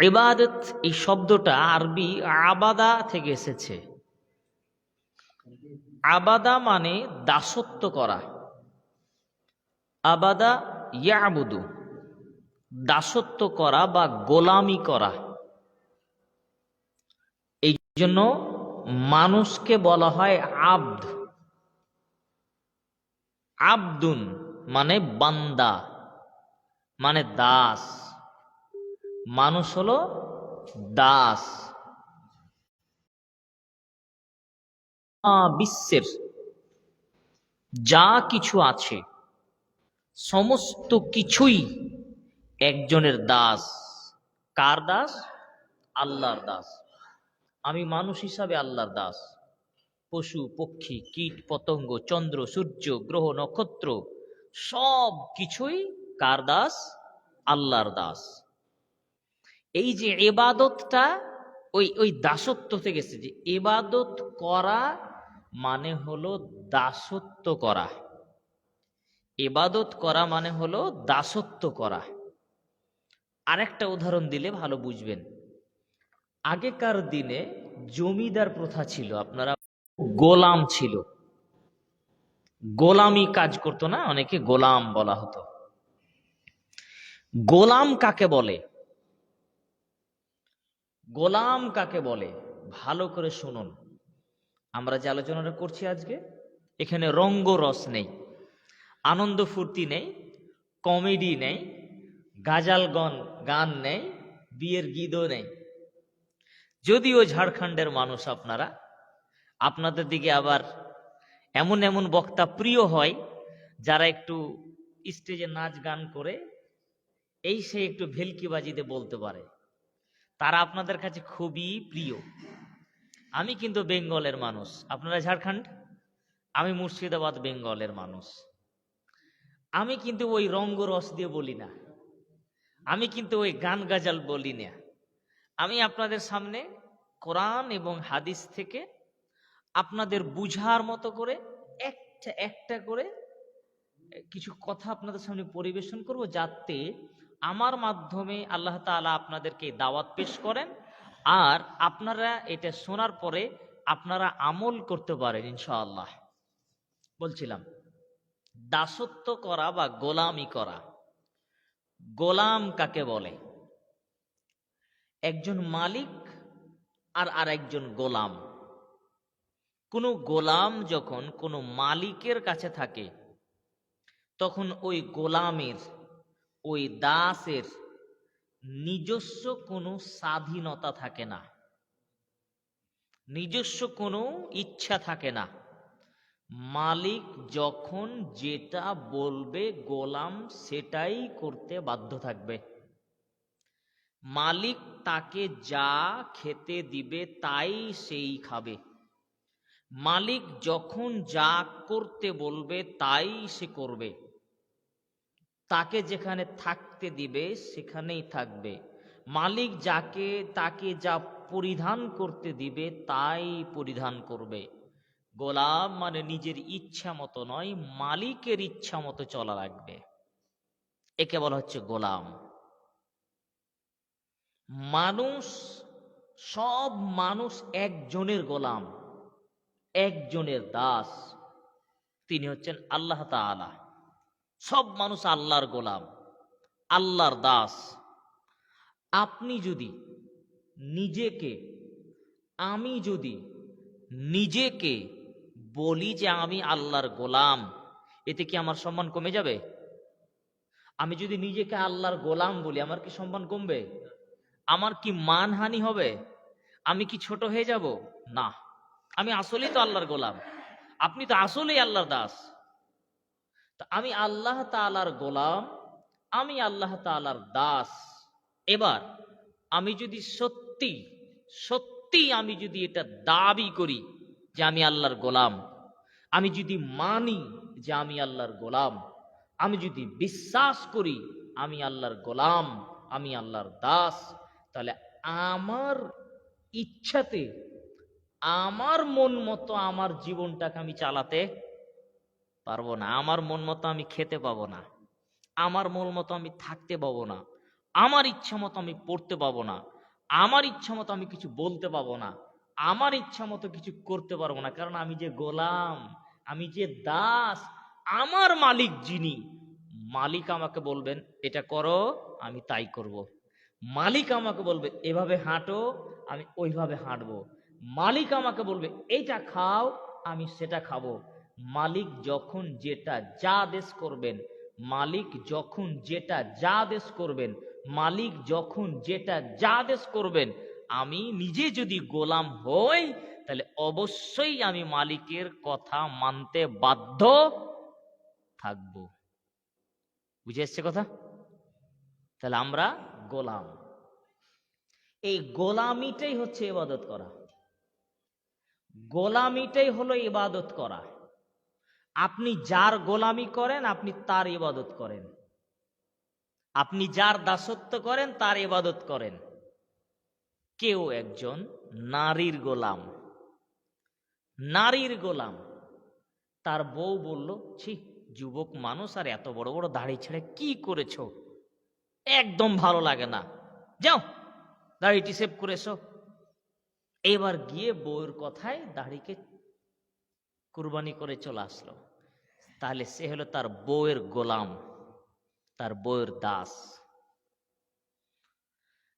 ইবাদত এই শব্দটা আরবি আবাদা থেকে এসেছে। আবাদা মানে দাসত্ব করা। আবাদা ইয়াবুদু, দাসত্ব করা বা গোলামি করা। এই জন্য মানুষকে বলা হয় আব্দ। আব্দুন মানে বান্দা, মানে দাস। মানুষ হলো দাস। বিশ্বের যা কিছু আছে সমস্ত কিছুই একজনের দাস। কার দাস? আল্লাহর দাস। আমি মানুষ হিসাবে আল্লাহর দাস। পশু পক্ষী কীট পতঙ্গ চন্দ্র সূর্য গ্রহ নক্ষত্র সব কিছুই কার দাস? আল্লাহর দাস। এই যে ইবাদতটা ওই দাসত্ব থেকে এসেছে। যে ইবাদত করা মানে হলো দাসত্ব করা। ইবাদত করা মানে হলো দাসত্ব করা। আরেকটা উদাহরণ দিলে ভালো বুঝবেন। আগেকার দিনে জমিদার প্রথা ছিল, আপনারা গোলাম ছিল, গোলামি কাজ করতো না, অনেকে গোলাম বলা হতো। গোলাম কাকে বলে? গোলাম কাকে বলে ভালো করে শুনুন। আমরা যে আলোচনাটা করছি আজকে, এখানে রঙ্গরস নেই, আনন্দ ফুর্তি নেই, কমেডি নেই, গাজাল গান নেই, বিয়ের গীতও নেই। যদিও ঝাড়খণ্ডের মানুষ আপনারা, আপনাদের দিকে আবার এমন এমন বক্তা প্রিয় হয় যারা একটু স্টেজে নাচ গান করে এই সে একটু ভেলকিবাজিতে বলতে পারে, তারা আপনাদের কাছে খুবই প্রিয়। আমি কিন্তু বেঙ্গলের মানুষ, আপনারা ঝাড়খণ্ড, আমি মুর্শিদাবাদ বেঙ্গলের মানুষ। আমি কিন্তু ওই রঙ্গরস দিয়ে বলি না, আমি কিন্তু ওই গান গাজাল বলি না। আমি আপনাদের সামনে কোরআন এবং হাদিস থেকে আপনাদের বুঝার মতো করে একটা একটা করে কিছু কথা আপনাদের সামনে পরিবেশন করব, যাতে আমার মাধ্যমে আল্লাহ তাআলা আপনাদেরকে দাওয়াত পেশ করেন আর আপনারা এটা শোনার পরে আপনারা আমল করতে পারেন ইনশাআল্লাহ। বলছিলাম দাসত্ব করা বা গোলামি করা। গোলাম কাকে বলে? একজন মালিক আর আরেকজন গোলাম। কোনো গোলাম যখন কোনো মালিকের কাছে থাকে তখন ওই গোলামের, ওই দাসের নিজস্ব কোনো স্বাধীনতা থাকে না, নিজস্ব কোনো ইচ্ছা থাকে না। মালিক যখন যেটা বলবে গোলাম সেটাই করতে বাধ্য থাকবে। মালিক তাকে যা খেতে দিবে তাই সেই খাবে। মালিক যখন যা করতে বলবে তাই সে করবে। তাকে যেখানে থাকতে দিবে সেখানেই থাকবে। মালিক তাকে যা পরিধান করতে দিবে তাই পরিধান করবে। গোলাম মানে নিজের ইচ্ছা মতো নয়, মালিকের ইচ্ছা মতো চলা লাগবে। একে বলা হচ্ছে গোলাম। মানুষ, সব মানুষ একজনের গোলাম, একজনের দাস, তিনি হচ্ছেন আল্লাহ তাআলা। সব মানুষ আল্লাহর গোলাম, আল্লাহর দাস। আপনি যদি নিজেকে, আমি যদি নিজেকে বলি যে আমি আল্লাহর গোলাম, এতে কি আমার সম্মান কমে যাবে? আমি যদি নিজেকে আল্লাহর গোলাম বলি, আমার কি সম্মান কমবে? আমার কি মানহানি হবে? আমি কি ছোট হয়ে যাব? না, আমি আসলেই তো আল্লাহর গোলাম, আপনি তো আসলেই আল্লাহর দাস। তা আমি আল্লাহ তাআলার গোলাম, আমি আল্লাহ তাআলার দাস। এবার আমি যদি সত্যি সত্যি আমি যদি এটা দাবি করি যে আমি আল্লাহর গোলাম, আমি যদি মানি যে আমি আল্লাহর গোলাম, আমি যদি বিশ্বাস করি আমি আল্লাহর গোলাম, আমি আল্লাহর দাস, তাহলে আমার ইচ্ছাতে, আমার মন মতো আমার জীবনটাকে আমি চালাতে পারবো না। আমার মন মতো আমি খেতে পাবো না, আমার মন মতো আমি থাকতে পাবো না, আমার ইচ্ছা মতো আমি পড়তে পাবো না, আমার ইচ্ছা মতো আমি কিছু বলতে পাবো না, আমার ইচ্ছা মতো কিছু করতে পারবো না, কারণ আমি যে গোলাম, আমি যে দাস। আমার মালিক যিনি, মালিক আমাকে বলবেন এটা করো, আমি তাই করব। মালিক আমাকে বলবে এভাবে হাঁটো, আমি ওইভাবে হাঁটবো। মালিক আমাকে বলবে এইটা খাও, আমি সেটা খাবো। মালিক যখন যেটা যা আদেশ করবেন, মালিক যখন যেটা যা আদেশ করবেন, মালিক যখন যেটা যা আদেশ করবেন, আমি নিজে যদি গোলাম হই, তাহলে অবশ্যই আমি মালিকের কথা মানতে বাধ্য থাকবো। বুঝে এসছে কথা? তাহলে আমরা গোলাম। এই গোলামিটাই হচ্ছে ইবাদত করা, গোলামিটাই হলো ইবাদত করা। আপনি যার গোলামি করেন আপনি তার ইবাদত করেন, আপনি যার দাসত্ব করেন তার ইবাদত করেন। কেউ একজন নারীর গোলাম, নারীর গোলাম, তার বউ বলল, ছি যুবক মানুষ আর এত বড় বড় দাড়ি ছেড়ে কি করেছো, একদম ভালো লাগে না, যাও দাড়িটি সেভ করে এসো। এবার গিয়ে বউয়ের কথায় দাড়িকে কুরবানি করে চলে আসলো। তাহলে সে হলো তার বউয়ের গোলাম, তার বউয়ের দাস।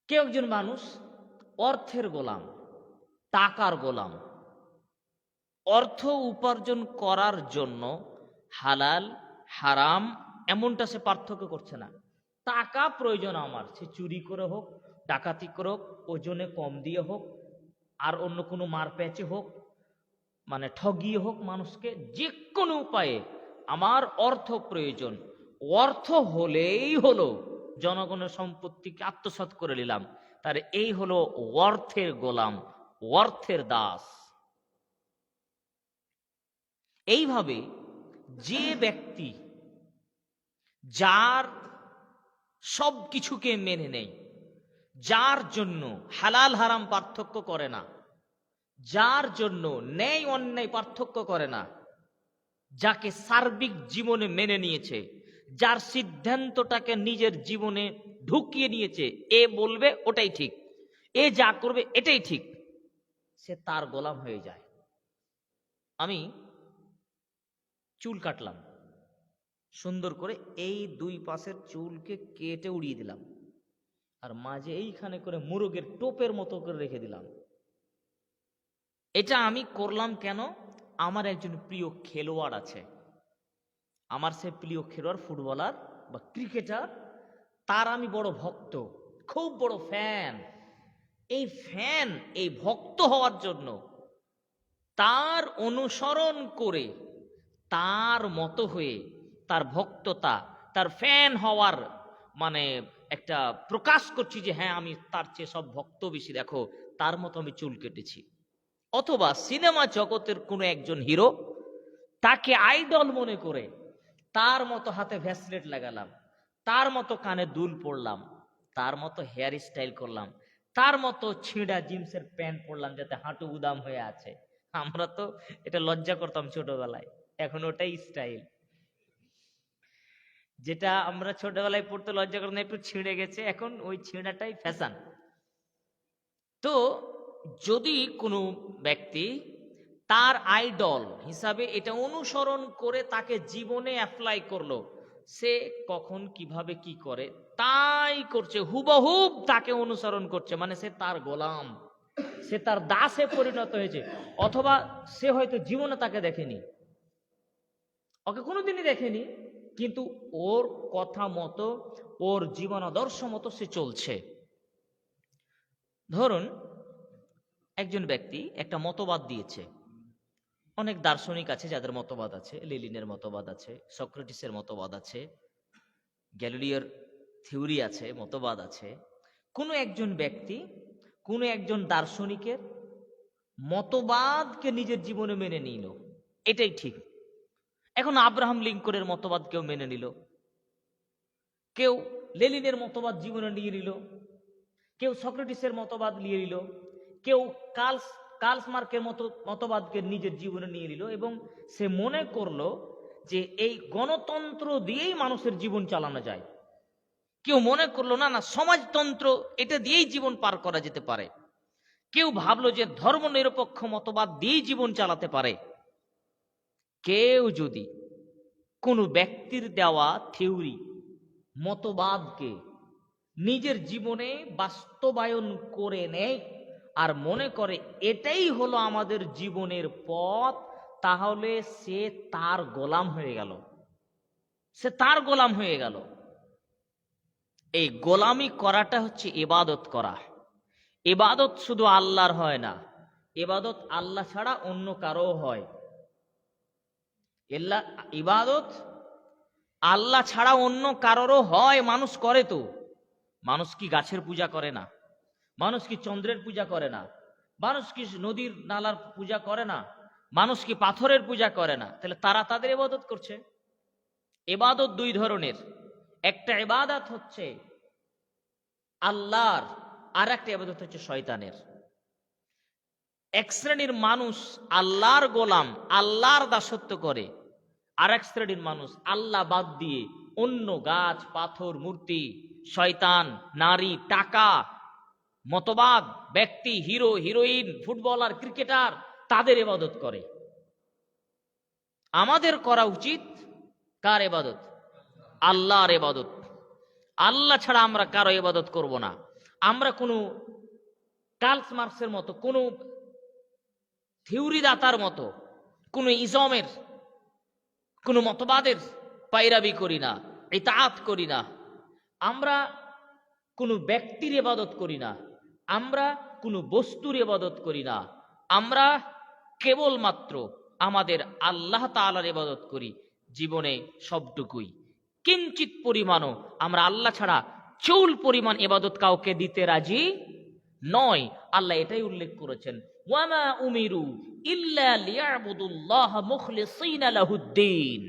কেউ একজন মানুষ অর্থের গোলাম, টাকার গোলাম, অর্থ উপার্জন করার জন্য হালাল হারাম এমনটা সে পার্থক্য করছে না। টাকা প্রয়োজন আমার, সে চুরি করে হোক, ডাকাতি করে হোক, ওজনে কম দিয়ে হোক, আর অন্য কোনো মারপ্যাচে হোক, মানে ঠগিয়ে হোক মানুষকে, যে কোনো উপায়ে আমার অর্থ প্রয়োজন। অর্থ হলেই হলো, জনগণের সম্পত্তিকে আত্মসাৎ করে নিলাম, তার এই হলো অর্থের গোলাম, অর্থের দাস। এইভাবে যে ব্যক্তি যার সব কিছুকে মেনে নেয়, যার জন্য হালাল হারাম পার্থক্য করে না, যার জন্য ন্যায় অন্যায় পার্থক্য করে না, যাকে সার্বিক জীবনে মেনে নিয়েছে, যার সিদ্ধান্তটাকে নিজের জীবনে ঢুকিয়ে নিয়েছে, এ বলবে ওটাই ঠিক, এ যা করবে এটাই ঠিক, সে তার গোলাম হয়ে যায়। আমি চুল কাটলাম সুন্দর করে, এই দুই পাশের চুলকে কেটে উড়িয়ে দিলাম, আর মাঝে এইখানে করে মুরগের টোপের মতো করে রেখে দিলাম। এটা আমি করলাম কেন? আমার একজন প্রিয় খেলোয়াড় আছে, আমার সে প্রিয় খেলোয়াড়, ফুটবলার বা ক্রিকেটার, তার আমি বড় ভক্ত, খুব বড় ফ্যান। এই ভক্ত হওয়ার জন্য, তার অনুসরণ করে, তার মতো হয়ে, তার ভক্ততা, তার ফ্যান হওয়ার মানে একটা প্রকাশ করছি যে হ্যাঁ আমি তার চেয়ে সব ভক্ত বেশি, দেখো তার মতো আমি চুল কেটেছি। অথবা সিনেমা জগতের কোনো একজন হিরো, তাকে আইডল মনে করে তার মতো হাতে ভ্যাসলেট লাগালাম, তার মতো কানে দুল পরলাম, তার মতো হেয়ার স্টাইল করলাম, তার মতো ছিঁড়া জিন্সের প্যান্ট পরলাম যাতে হাঁটু উদাম হয়ে আছে। আমরা তো এটা লজ্জা করতাম ছোটবেলায়, এখন ওটাই স্টাইল। যেটা আমরা ছোটবেলায় পড়তে লজ্জা করতাম, একটু ছিঁড়ে গেছে, এখন ওই ছিঁড়াটাই ফ্যাশন। তো যদি কোনো ব্যক্তি তার আইডল হিসাবে এটা অনুসরণ করে তাকে জীবনে অ্যাপ্লাই করলো, সে কখন কিভাবে কি করে তাই করছে, হুবহুব তাকে অনুসরণ করছে, মানে সে তার গোলাম, সে তার দাসে পরিণত হয়েছে। অথবা সে হয়তো জীবনে তাকে দেখেনি, ওকে কোনোদিনই দেখেনি, কিন্তু ওর কথা মতো, ওর জীবন আদর্শ মতো সে চলছে। ধরুন একজন ব্যক্তি একটা মতবাদ দিয়েছে, অনেক দার্শনিক আছে যাদের মতবাদ আছে, লেনিনের মতবাদ আছে, সক্রেটিসের মতবাদ আছে, গ্যালিলিওর থিওরি আছে, মতবাদ আছে। কোনো একজন ব্যক্তি কোনো একজন দার্শনিকের মতবাদকে নিজের জীবনে মেনে নিল, এটাই ঠিক। এখন আব্রাহাম লিঙ্কনের মতবাদ কেউ মেনে নিল, কেউ লেনিনের মতবাদ জীবনে নিয়ে নিল, কেউ সক্রেটিসের মতবাদ নিয়ে নিল, কেউ কার্ল মার্ক্সের মতবাদকে নিজের জীবনে নিয়ে নিল, এবং সে মনে করলো যে এই গণতন্ত্র দিয়েই মানুষের জীবন চালানো যায়। কেউ মনে করলো না না সমাজতন্ত্র এটা দিয়েই জীবন পার করা যেতে পারে, কেউ ভাবলো যে ধর্ম নিরপেক্ষ মতবাদ দিয়েই জীবন চালাতে পারে। কেউ যদি কোনো ব্যক্তির দেওয়া থিওরি মতবাদকে নিজের জীবনে বাস্তবায়ন করে নেয় আর মনে করে এটাই হলো আমাদের জীবনের পথ, তাহলে সে তার গোলাম হয়ে গেল, সে তার গোলাম হয়ে গেল। এই গোলামি করাটা হচ্ছে ইবাদত করা। ইবাদত শুধু আল্লাহর হয় না, ইবাদত আল্লাহ ছাড়া অন্য কারো হয়। ইবাদত আল্লাহ ছাড়া অন্য কারোরও হয়, মানুষ করে তো। মানুষ কি গাছের পূজা করে না? মানুষ কি চন্দ্রের পূজা করে না? মানুষ কি নদীর নালার পূজা করে না? মানুষ কি পাথরের পূজা করে না? তাহলে তারা তাদের ইবাদত করছে। ইবাদত দুই ধরনের, একটা ইবাদত হচ্ছে আল্লাহর, আর একটা ইবাদত হচ্ছে শয়তানের। এক শ্রেণীর মানুষ আল্লাহর গোলাম, আল্লাহর দাসত্ব করে, আর এক শ্রেণীর মানুষ আল্লাহ বাদ দিয়ে অন্য গাছ, পাথর, মূর্তি, শয়তান, নারী, টাকা, মতবাদ, ব্যক্তি, হিরো, হিরোইন, ফুটবলার, ক্রিকেটার, তাদের ইবাদত করে। আমাদের করা উচিত কার ইবাদত? আল্লাহর ইবাদত। আল্লাহ ছাড়া আমরা কারো ইবাদত করব না। আমরা কোনো কার্ল মার্কসের মতো, কোনো থিওরিদাতার মতো, কোনো ইজমের, কোনো মতবাদের পায়রাবি করি না, ইতাআত করি না। আমরা কোনো ব্যক্তির ইবাদত করি না, আমরা কোনো বস্তুর ইবাদত করি না। আমরা কেবলমাত্র আমাদের আল্লাহ তাআলার ইবাদত করি। জীবনে সবটুকুই, কিঞ্চিত পরিমাণও আমরা আল্লাহ ছাড়া চুল পরিমাণ ইবাদত কাউকে দিতে রাজি নয়। আল্লাহ এটাই উল্লেখ করেছেন, ওয়ামা উমিরু ইল্লা লিয়াবুদুল্লাহ মুখলিসিনা লাহুদ্দিন।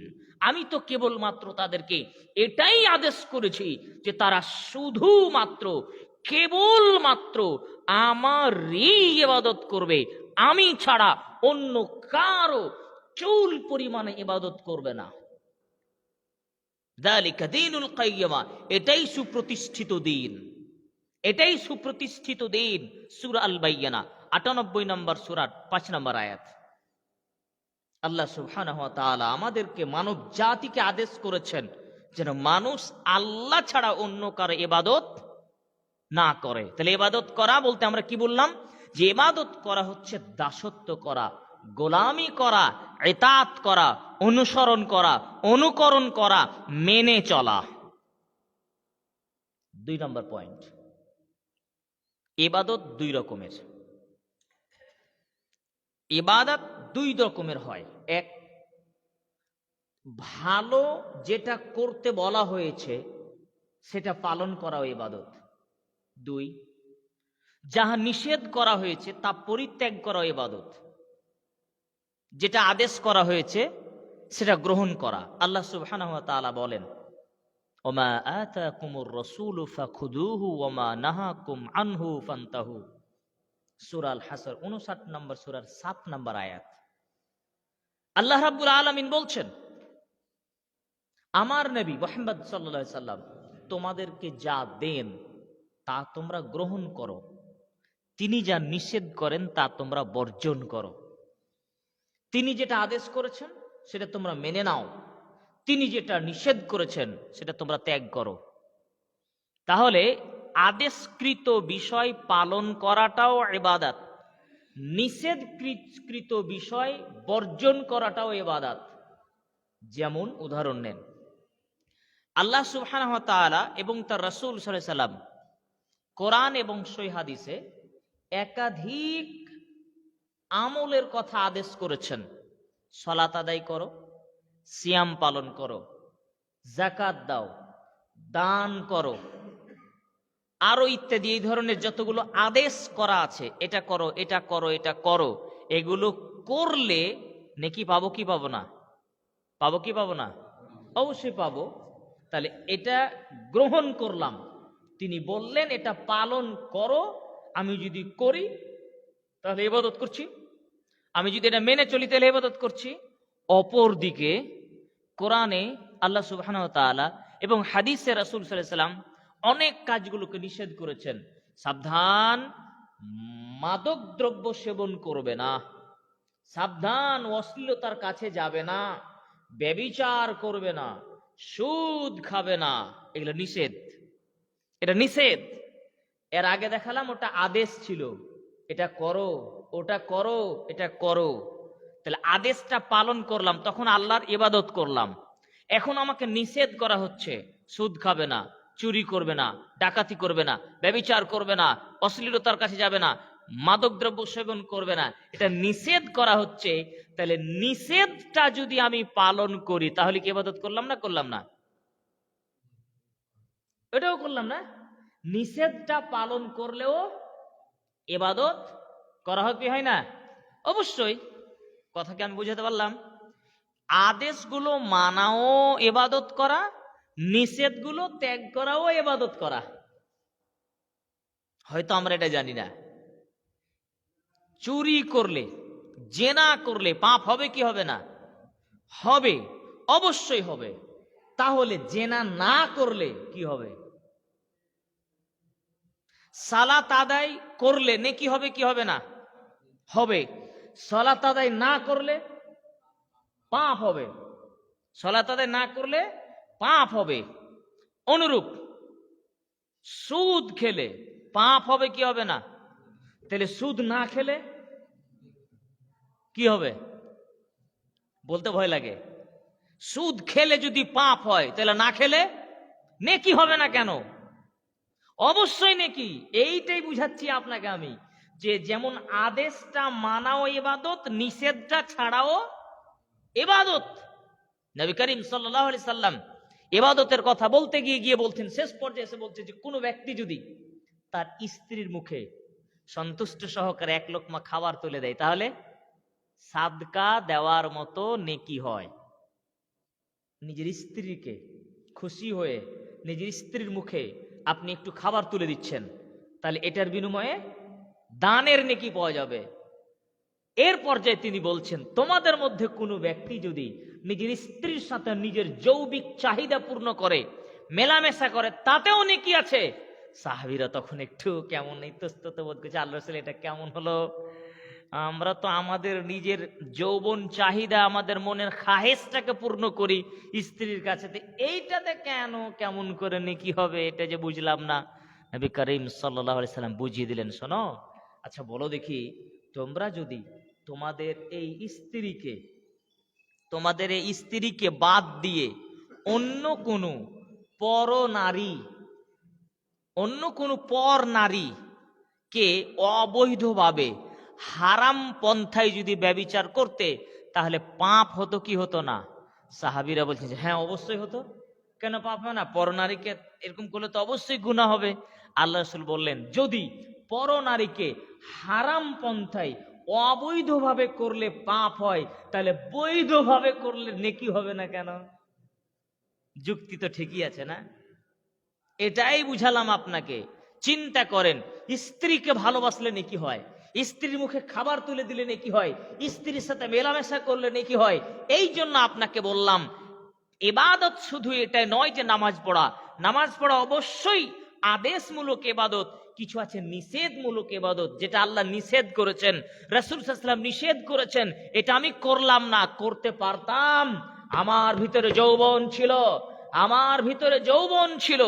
আমি তো কেবলমাত্র তাদেরকে এটাই আদেশ করেছি যে তারা শুধুমাত্র কেবলমাত্র আমারই ইবাদত করবে, আমি ছাড়া অন্য কারো চুল পরিমাণে ইবাদত করবে না। যালিকা দীনুল কাইয়্যিমা, এটাই সুপ্রতিষ্ঠিত দিন, এটাই সুপ্রতিষ্ঠিত দিন। সূরা আল বাইয়িনা ৯৮ নম্বর সূরার ৫ নম্বর আয়াত। আল্লাহ সুবহানাহু ওয়া তাআলা আমাদেরকে, মানব জাতিকে আদেশ করেছেন যেন মানুষ আল্লাহ ছাড়া অন্য কারো ইবাদত না করে। তাহলে ইবাদত করা বলতে আমরা কি বললাম? যে ইবাদত করা হচ্ছে দাসত্ব করা, গোলামি করা, ইতাআত করা, অনুসরণ করা, অনুকরণ করা, মেনে চলা। ২ নম্বর পয়েন্ট, ইবাদত দুই রকমের। ইবাদত দুই রকমের হয়। এক, ভালো যেটা করতে বলা হয়েছে সেটা পালন করাও ইবাদত। দুই, যাহা নিষেধ করা হয়েছে তা পরিত্যাগ করাও ইবাদত। যেটা আদেশ করা হয়েছে সেটা গ্রহণ করা। আল্লাহ সুবহানাহু ওয়া তাআলা বলেন, ওমা আতাকুমুর রাসূলু ফাখুযুহু ওমা নাহাকুম আনহু ফান্তাহু। সূরা আল হাসর ৫৯ নম্বর সূরার ৭ নম্বর আয়াত। আল্লাহ রাব্বুল আলামিন বলছেন, আমার নবী মুহাম্মদ সাল্লাল্লাহু আলাইহি সাল্লাম তোমাদেরকে যা দেন তা তোমরা গ্রহণ করো, তিনি যা নিষেধ করেন তা তোমরা বর্জন করো। তিনি যেটা আদেশ করেছেন সেটা তোমরা মেনে নাও, তিনি যেটা নিষেধ করেছেন সেটা তোমরা ত্যাগ করো। তাহলে আদেশকৃত বিষয় পালন করাটাও ইবাদত, নিষেধকৃত বিষয় বর্জন করাটাও ইবাদত। যেমন উদাহরণ নেন, আল্লাহ সুবহানাহু ওয়া তাআলা এবং তার রাসূল সাল্লাল্লাহু আলাইহি সাল্লাম কোরআন এবং সহিহ হাদিসে একাধিক আমলের কথা আদেশ করেছেন। সালাত আদায় করো, সিয়াম পালন করো, যাকাত দাও, দান করো, আরো ইত্যাদি। এই ধরনের যতগুলো আদেশ করা আছে, এটা করো, এটা করো, এটা করো, এগুলো করলে নেকি পাবো কি পাবো না? পাবো কি পাবো না? অবশ্যই পাবো। তাহলে এটা গ্রহণ করলাম, তিনি বললেন এটা পালন করো, আমি যদি করি তাহলে ইবাদত করছি, আমি যদি এটা মেনে চলি তাহলে ইবাদত করছি। অপরদিকে কোরআনে আল্লাহ সুবহানাহু ওয়া তাআলা এবং হাদিসে রাসূল সাল্লাল্লাহু আলাইহি সাল্লাম অনেক কাজগুলোকে নিষেধ করেছেন। সাবধান, মাদক দ্রব্য সেবন করবে না, সাবধান অশ্লীলতার কাছে যাবে না, ব্যভিচার করবে না, সুদ খাবে না, এগুলো নিষেধ, এটা নিষেধ। এর আগে দেখালাম ওটা আদেশ ছিল, এটা করো, ওটা করো, এটা করো। তাহলে আদেশটা পালন করলাম, তখন আল্লাহর ইবাদত করলাম। এখন আমাকে নিষেধ করা হচ্ছে, সুদ খাবে না, চুরি করবে না, ডাকাতি করবে না, ব্যভিচার করবে না, অশ্লীলতার কাছে যাবে না, মাদকদ্রব্য সেবন করবে না, এটা নিষেধ করা হচ্ছে। তাহলে নিষেধটা যদি আমি পালন করি তাহলে কি ইবাদত করলাম না করলাম না? এটাও করলাম না? নিষেধটা পালন করলেও ইবাদত করা হয় কি হয় না? অবশ্যই। কথাকে আমি বুঝাতে পারলাম? আদেশগুলো মানাও ইবাদত করা, নিষেধগুলো ত্যাগ করাও ইবাদত করা। হয়তো আমরা এটা জানি না। চুরি করলে, জেনা করলে পাপ হবে কি হবে না? হবে, অবশ্যই হবে। তাহলে জেনা না করলে কি হবে? সালাত আদায় করলে নেকি হবে কি হবে না? হবে। সালাত আদায় না করলে পাপ হবে, সালাত আদায় না করলে পাপ হবে। অনুরূপ সুদ খেলে পাপ হবে কি হবে না? তাহলে সুদ না খেলে কি হবে? বলতে ভয় লাগে। সুদ খেলে যদি পাপ হয় তাহলে না খেলে নেকি হবে না কেন? অবশ্যই নেকি। এইটাই বুঝাচ্ছি আপনাকে আমি, যে যেমন আদেশটা মানাও ইবাদত, নিষেধটা ছাড়াও ইবাদত। নবী করিম সাল্লাল্লাহু আলাইহি সাল্লাম ইবাদতের কথা বলতে গিয়ে বলছেন, শেষ পর্যায়ে এসে বলছে যে কোনো ব্যক্তি যদি তার স্ত্রীর মুখে সন্তুষ্ট সহকারে এক লোকমা খাবার তুলে দেয় তাহলে সাদকা দেওয়ার মতো নেকি হয়। নিজের স্ত্রীকে খুশি হয়ে নিজের স্ত্রীর মুখে আপনি একটু খাবার তুলে দিচ্ছেন, তাহলে এটার বিনিময়ে দানের নেকি পাওয়া যাবে। এর পর্যায়ে তিনি বলছেন, তোমাদের মধ্যে কোনো ব্যক্তি যদি নিজের স্ত্রীর সাথে নিজের যৌবিক চাহিদা পূর্ণ করে, মেলামেশা করে, তাতেও নেকি আছে। সাহাবীরা তখন একটু কেমন ইতস্তত বোধ করছে, আল্লাহ রাসূল এটা কেমন হলো? আমরা তো আমাদের নিজের যৌবন চাহিদা, আমাদের মনের খাহেসটাকে পূর্ণ করি স্ত্রীর কাছে, এইটাতে কেন কেমন করে নেকি হবে? এটা যে বুঝলাম না। নবী করিম সাল্লাল্লাহু আলাইহি সাল্লাম বুঝিয়ে দিলেন, শোনো, আচ্ছা বলো দেখি, তোমরা যদি তোমাদের এই স্ত্রীকে বাদ দিয়ে অন্য কোনো পর নারীকে অবৈধভাবে হারাম পন্থায় যদি ব্যভিচার করতে, তাহলে পাপ হতো কি হতো না? সাহাবীরা বলছেন যে হ্যাঁ অবশ্যই হতো। কেন পাপ হয় না? পরনারীকে এরকম করলে তো অবশ্যই গুনাহ হবে। আল্লাহ রাসূল বললেন, যদি পরনারীকে হারাম পন্থায় অবৈধভাবে করলে পাপ হয়, তাহলে বৈধভাবে করলে নেকি হবে না কেন? যুক্তি তো ঠিকই আছে না? এটাই বুঝালাম আপনাকে। চিন্তা করেন, স্ত্রীকে ভালোবাসলে নেকি হয়, স্ত্রীর মুখে খাবার তুলে দিলে নেকি হয়, স্ত্রীর সাথে মেলামেশা করলে নেকি হয়। এই জন্য আপনাকে বললাম, ইবাদত শুধু এটাই নয় যে নামাজ পড়া। নামাজ পড়া অবশ্যই আদেশমূলক ইবাদত, কিছু আছে নিষেধমূলক ইবাদত, যেটা আল্লাহ নিষেধ করেছেন, রাসূল সাল্লাল্লাহু আলাইহি ওয়াসাল্লাম নিষেধ করেছেন। এটা আমি করলাম না, করতে পারতাম, আমার ভিতরে যৌবন ছিল,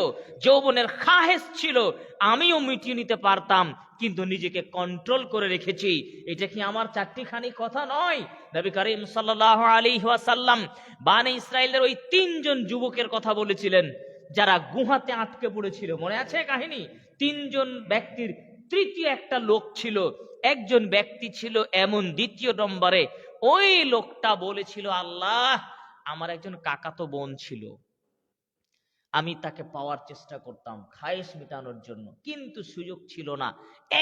যৌবনের খাহেস ছিল, আমিও মিটিয়ে নিতে পারতাম, কিন্তু নিজেকে কন্ট্রোল করে রেখেছি। এটা কি আমার চারটিখানি কথা নয়? নবী করিম সাল্লাল্লাহু আলাইহি ওয়াসাল্লাম বনি ইসরাইলের ওই 3 জন যুবকের কথা বলেছিলেন যারা গুহাতে আটকে পড়েছিল, মনে আছে কাহিনী? 3 জন ব্যক্তির তৃতীয় একটা লোক ছিল। একজন ব্যক্তি ছিল এমন দ্বিতীয় নম্বরে, ওই লোকটা বলেছিল, আল্লাহ, আমার একজন কাকাতো বোন ছিল, আমি তাকে পাওয়ার চেষ্টা করতাম খায়েশ মেটানোর জন্য, কিন্তু সুযোগ ছিল না।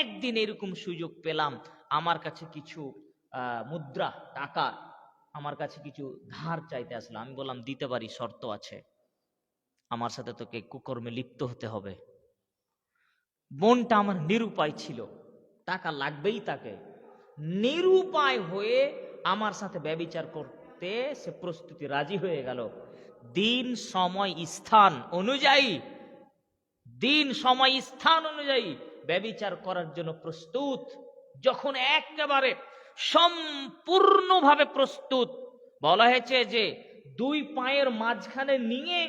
একদিন এরকম সুযোগ পেলাম, আমার কাছে কিছু মুদ্রা, টাকা আমার কাছে কিছু ধার চাইতে আসলো। আমি বললাম দিতে পারি, শর্ত আছে, আমার সাথে তোকে কুকর্মে লিপ্ত হতে হবে। বোনটা আমার নিরুপায় ছিল, টাকা লাগবেই তাকে, নিরুপায় হয়ে আমার সাথে ব্যভিচার করতে সে প্রস্তুতি রাজি হয়ে গেল। দিন সময় স্থান অনুযায়ী দিন সময় স্থান অনুযায়ী ব্যভিচার করার জন্য প্রস্তুত। যখন একেবারে সম্পূর্ণভাবে প্রস্তুত, বলা হয়েছে যে দুই পায়ের মাঝখানে নিয়ে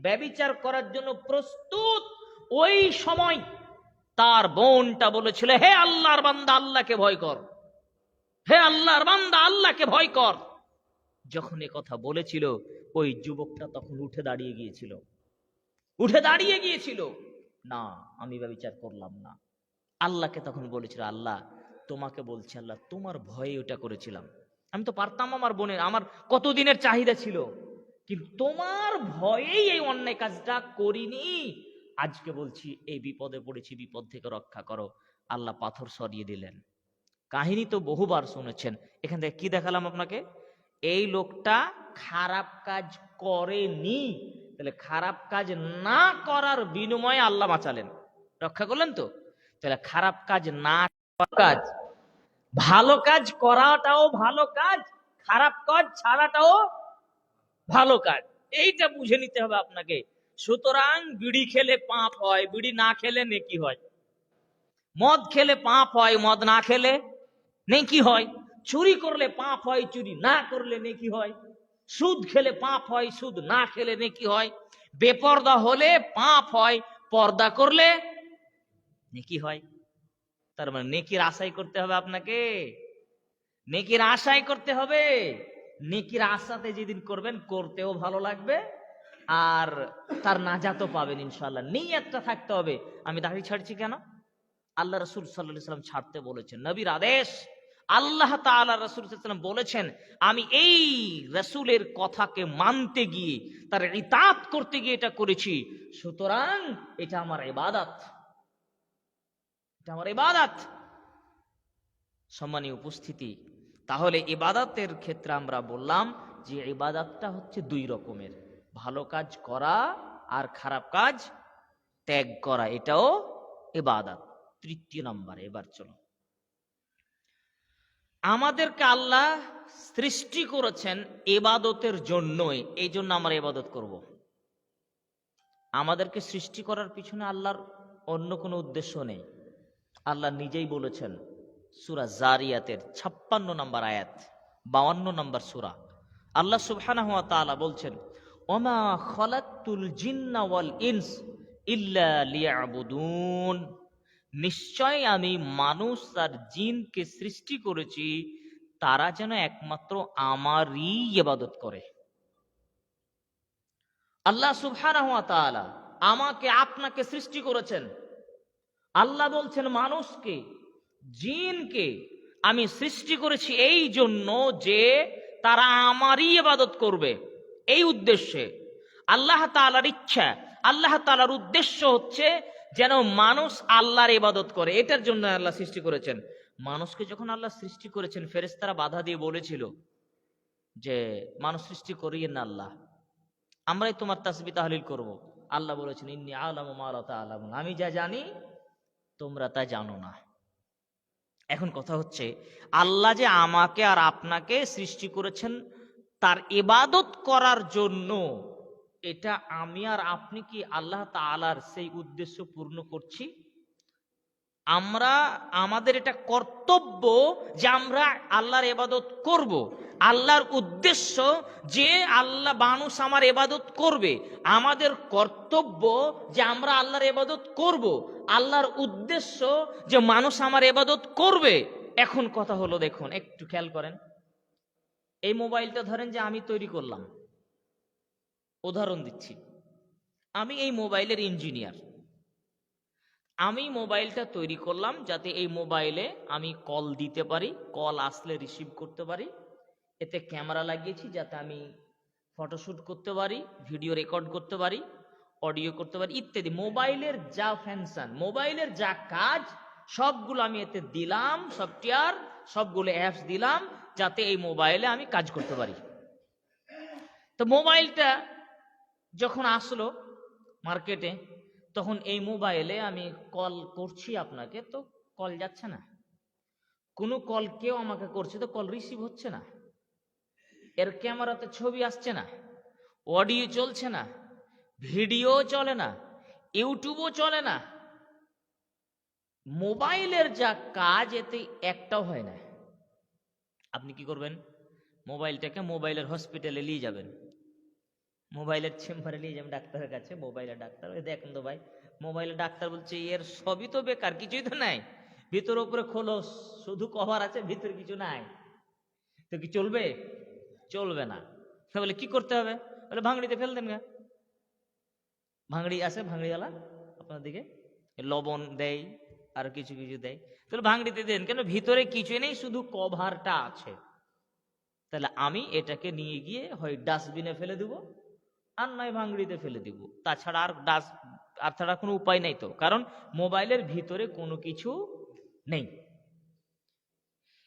ব্যভিচার করার জন্য প্রস্তুত, ওই সময় তার বোনটা বলেছিল, হে আল্লাহর বান্দা আল্লাহকে ভয় কর, হে আল্লাহর বান্দা আল্লাহকে ভয় কর। যখন এ কথা বলেছিল, ওই যুবকটা তখন উঠে দাঁড়িয়ে গিয়েছিল, না আমি ব্যভিচার করলাম না। আল্লাহকে তখন বলেছিল, আল্লাহ তোমাকে বলছি, আল্লাহ তোমার ভয়ে ওটা করেছিলাম, আমি তো পারতাম, আমার বোনের আমার কতদিনের চাহিদা ছিল, কিন্তু তোমার ভয়েই এই অন্যায় কাজটা করিনি। আজকে বলছি এই বিপদে পড়েছি, বিপদ থেকে রক্ষা করো। আল্লাহ পাথর সরিয়ে দিলেন। কাহিনী তো বহুবার শুনেছেন। এখান থেকে কি দেখালাম আপনাকে? এই লোকটা খারাপ কাজ করেনি, তাহলে খারাপ কাজ না করার বিনিময়ে আল্লাহ বাঁচালেন, রক্ষা করলেন। তো তাহলে খারাপ কাজ না করার কাজ, ভালো কাজ করাটাও ভালো কাজ, খারাপ কাজ ছাড়াটাও ভালো কাজ, এইটা বুঝে নিতে হবে আপনাকে। সুতরাং বিড়ি খেলে পাপ হয়, বিড়ি না খেলে নেকি হয়। মদ খেলে পাপ হয়, মদ না খেলে নেকি হয়। চুরি করলে পাপ হয়, চুরি না করলে নেকি হয়। সুদ খেলে পাপ হয়, সুদ না খেলে নেকি হয়। বেপর্দা হলে পাপ হয়, পর্দা করলে নেকি হয়। তার মানে নেকির আশাই করতে হবে আপনাকে, নেকির আশাই করতে হবে। নেকির আশাতে যেদিন করবেন, করতেও ভালো লাগবে, আর তার নাজাতও পাবেন ইনশাআল্লাহ। নিয়তটা থাকতে হবে। আমি দাড়ি ছাড়ছি কেন? আল্লাহ রাসূল সাল্লাল্লাহু আলাইহি ওয়াসাল্লাম ছাড়তে বলেছেন, নবীর আদেশ। আল্লাহ তাআলা রাসূল সাল্লাল্লাহু আলাইহি ওয়াসাল্লাম বলেছেন, আমি এই রাসূলের কথাকে মানতে গিয়ে, তার ইতাআত করতে গিয়ে এটা করেছি, সুতরাং এটা আমার ইবাদত, এটা আমার ইবাদত। সম্মানীয় উপস্থিতি, তাহলে ইবাদতের ক্ষেত্রে আমরা বললাম যে ইবাদতটা হচ্ছে দুই রকমের, ভালো কাজ করা আর খারাপ কাজ ত্যাগ করা, এটাও ইবাদত। তৃতীয় নম্বরে এবার চলো, আমাদেরকে আল্লাহ সৃষ্টি করেছেন ইবাদতের জন্যই, এই জন্য আমরা ইবাদত করব। আমাদেরকে সৃষ্টি করার পিছনে আল্লাহর অন্য কোনো উদ্দেশ্য নেই। আল্লাহ নিজেই বলেছেন সূরা জারিয়াতের 56 নম্বর আয়াত, 52 নম্বর সূরা, আল্লাহ সুবহানাহু ওয়া তাআলা বলছেন, ওমা খালাকতুল জিন্না ওয়াল ইনস ইল্লা লিয়াবুদুন, নিশ্চয় আমি মানুষ আর জিনকে সৃষ্টি করেছি তারা যেন একমাত্র আমারই ইবাদত করে। আল্লাহ সুবহানাহু ওয়া তাআলা আমাকে আপনাকে সৃষ্টি করেছেন। আল্লাহ বলছেন মানুষকে জিনকে আমি সৃষ্টি করেছি এই জন্য যে তারা আমারই ইবাদত করবে, এই উদ্দেশ্যে। আল্লাহ তাআলার ইচ্ছা, আল্লাহ তাআলার উদ্দেশ্য হচ্ছে যেন মানুষ আল্লাহর ইবাদত করে, এটার জন্য আল্লাহ সৃষ্টি করেছেন। মানুষকে যখন আল্লাহ সৃষ্টি করেছেন, ফেরেশতারা বাধা দিয়ে বলেছিল যে মানুষ সৃষ্টি করিয়েন না আল্লাহ, আমরাই তোমার তাসবিহ তাহলিল করব। আল্লাহ বলেছেন, ইন্নী আ'লামু মা লা তা'লামুন, আমি যা জানি তোমরা তা জানো না। এখন কথা হচ্ছে, আল্লাহ যে আমাকে আর আপনাকে সৃষ্টি করেছেন তার ইবাদত করার জন্য, এটা আমি আর আপনি কি আল্লাহ তাআলার সেই উদ্দেশ্য পূর্ণ করছি? আমরা, আমাদের এটা কর্তব্য যে আমরা আল্লাহর ইবাদত করব। আল্লাহর উদ্দেশ্য যে আল্লাহ মানুষ আমার ইবাদত করবে, আমাদের কর্তব্য যে আমরা আল্লাহর ইবাদত করব। আল্লাহর উদ্দেশ্য যে মানুষ আমার ইবাদত করবে। এখন কথা হলো, দেখুন একটু খেয়াল করেন, এই মোবাইলটা ধরেন যে আমি তৈরি করলাম, উদাহরণ দিচ্ছি, আমি এই মোবাইলের ইঞ্জিনিয়ার। আমি মোবাইলটা তৈরি করলাম যাতে এই মোবাইলে আমি কল দিতে পারি, কল আসলে রিসিভ করতে পারি। এতে ক্যামেরা লাগিয়েছি যাতে আমি ফটোশুট করতে পারি, ভিডিও রেকর্ড করতে পারি, অডিও করতে পারি ইত্যাদি। মোবাইলের যা ফাংশন, মোবাইলের যা কাজ, সবগুলো আমি এতে দিলাম, সফটওয়্যার সবগুলো অ্যাপস দিলাম যাতে এই মোবাইলে আমি কাজ করতে পারি। তো মোবাইলটা যখন আসলো মার্কেটে, তখন এই মোবাইলে আমি কল করছি আপনাকে, তো কল যাচ্ছে না। কোনো কল কেউ আমাকে করছে, তো কল রিসিভ হচ্ছে না। এর ক্যামেরাতে ছবি আসছে না, অডিও চলছে না, ভিডিও চলে না, ইউটিউবও চলে না, মোবাইলের যা কাজ এতে একটাও হয় না। আপনি কি করবেন? মোবাইলটাকে মোবাইলের হসপিটালে নিয়ে যাবেন, মোবাইলের চেম্বারে নিয়ে যাবেন ডাক্তারের কাছে। মোবাইলের ডাক্তার, ওই দেখেন তো ভাই, মোবাইলের ডাক্তার বলছে এর সবই তো বেকার, কিছুই তো নাই, ভিতর উপরে খোলো, শুধু কভার আছে, ভিতরে কিছু নাই, তো কি চলবে? চলবে না। বলে কি করতে হবে? বলে ভাঙড়িতে ফেল দেন গা। ভাঙড়ি আছে, ভাঙড়িওয়ালা আপনার দিকে লবণ দেয় আর কিছু কিছু দেয়, তাহলে ভাঙড়িতে দেন কেন? ভিতরে কিছু নেই, শুধু কভারটা আছে। তাহলে আমি এটাকে নিয়ে গিয়ে হয় ডাস্টবিনে ফেলে দেবো, আর নয় ভাঙড়িতে ফেলে দিব। তাছাড়া আর ছাড়া কোনো উপায় নেই তো, কারণ মোবাইলের ভিতরে কোনো কিছু নেই।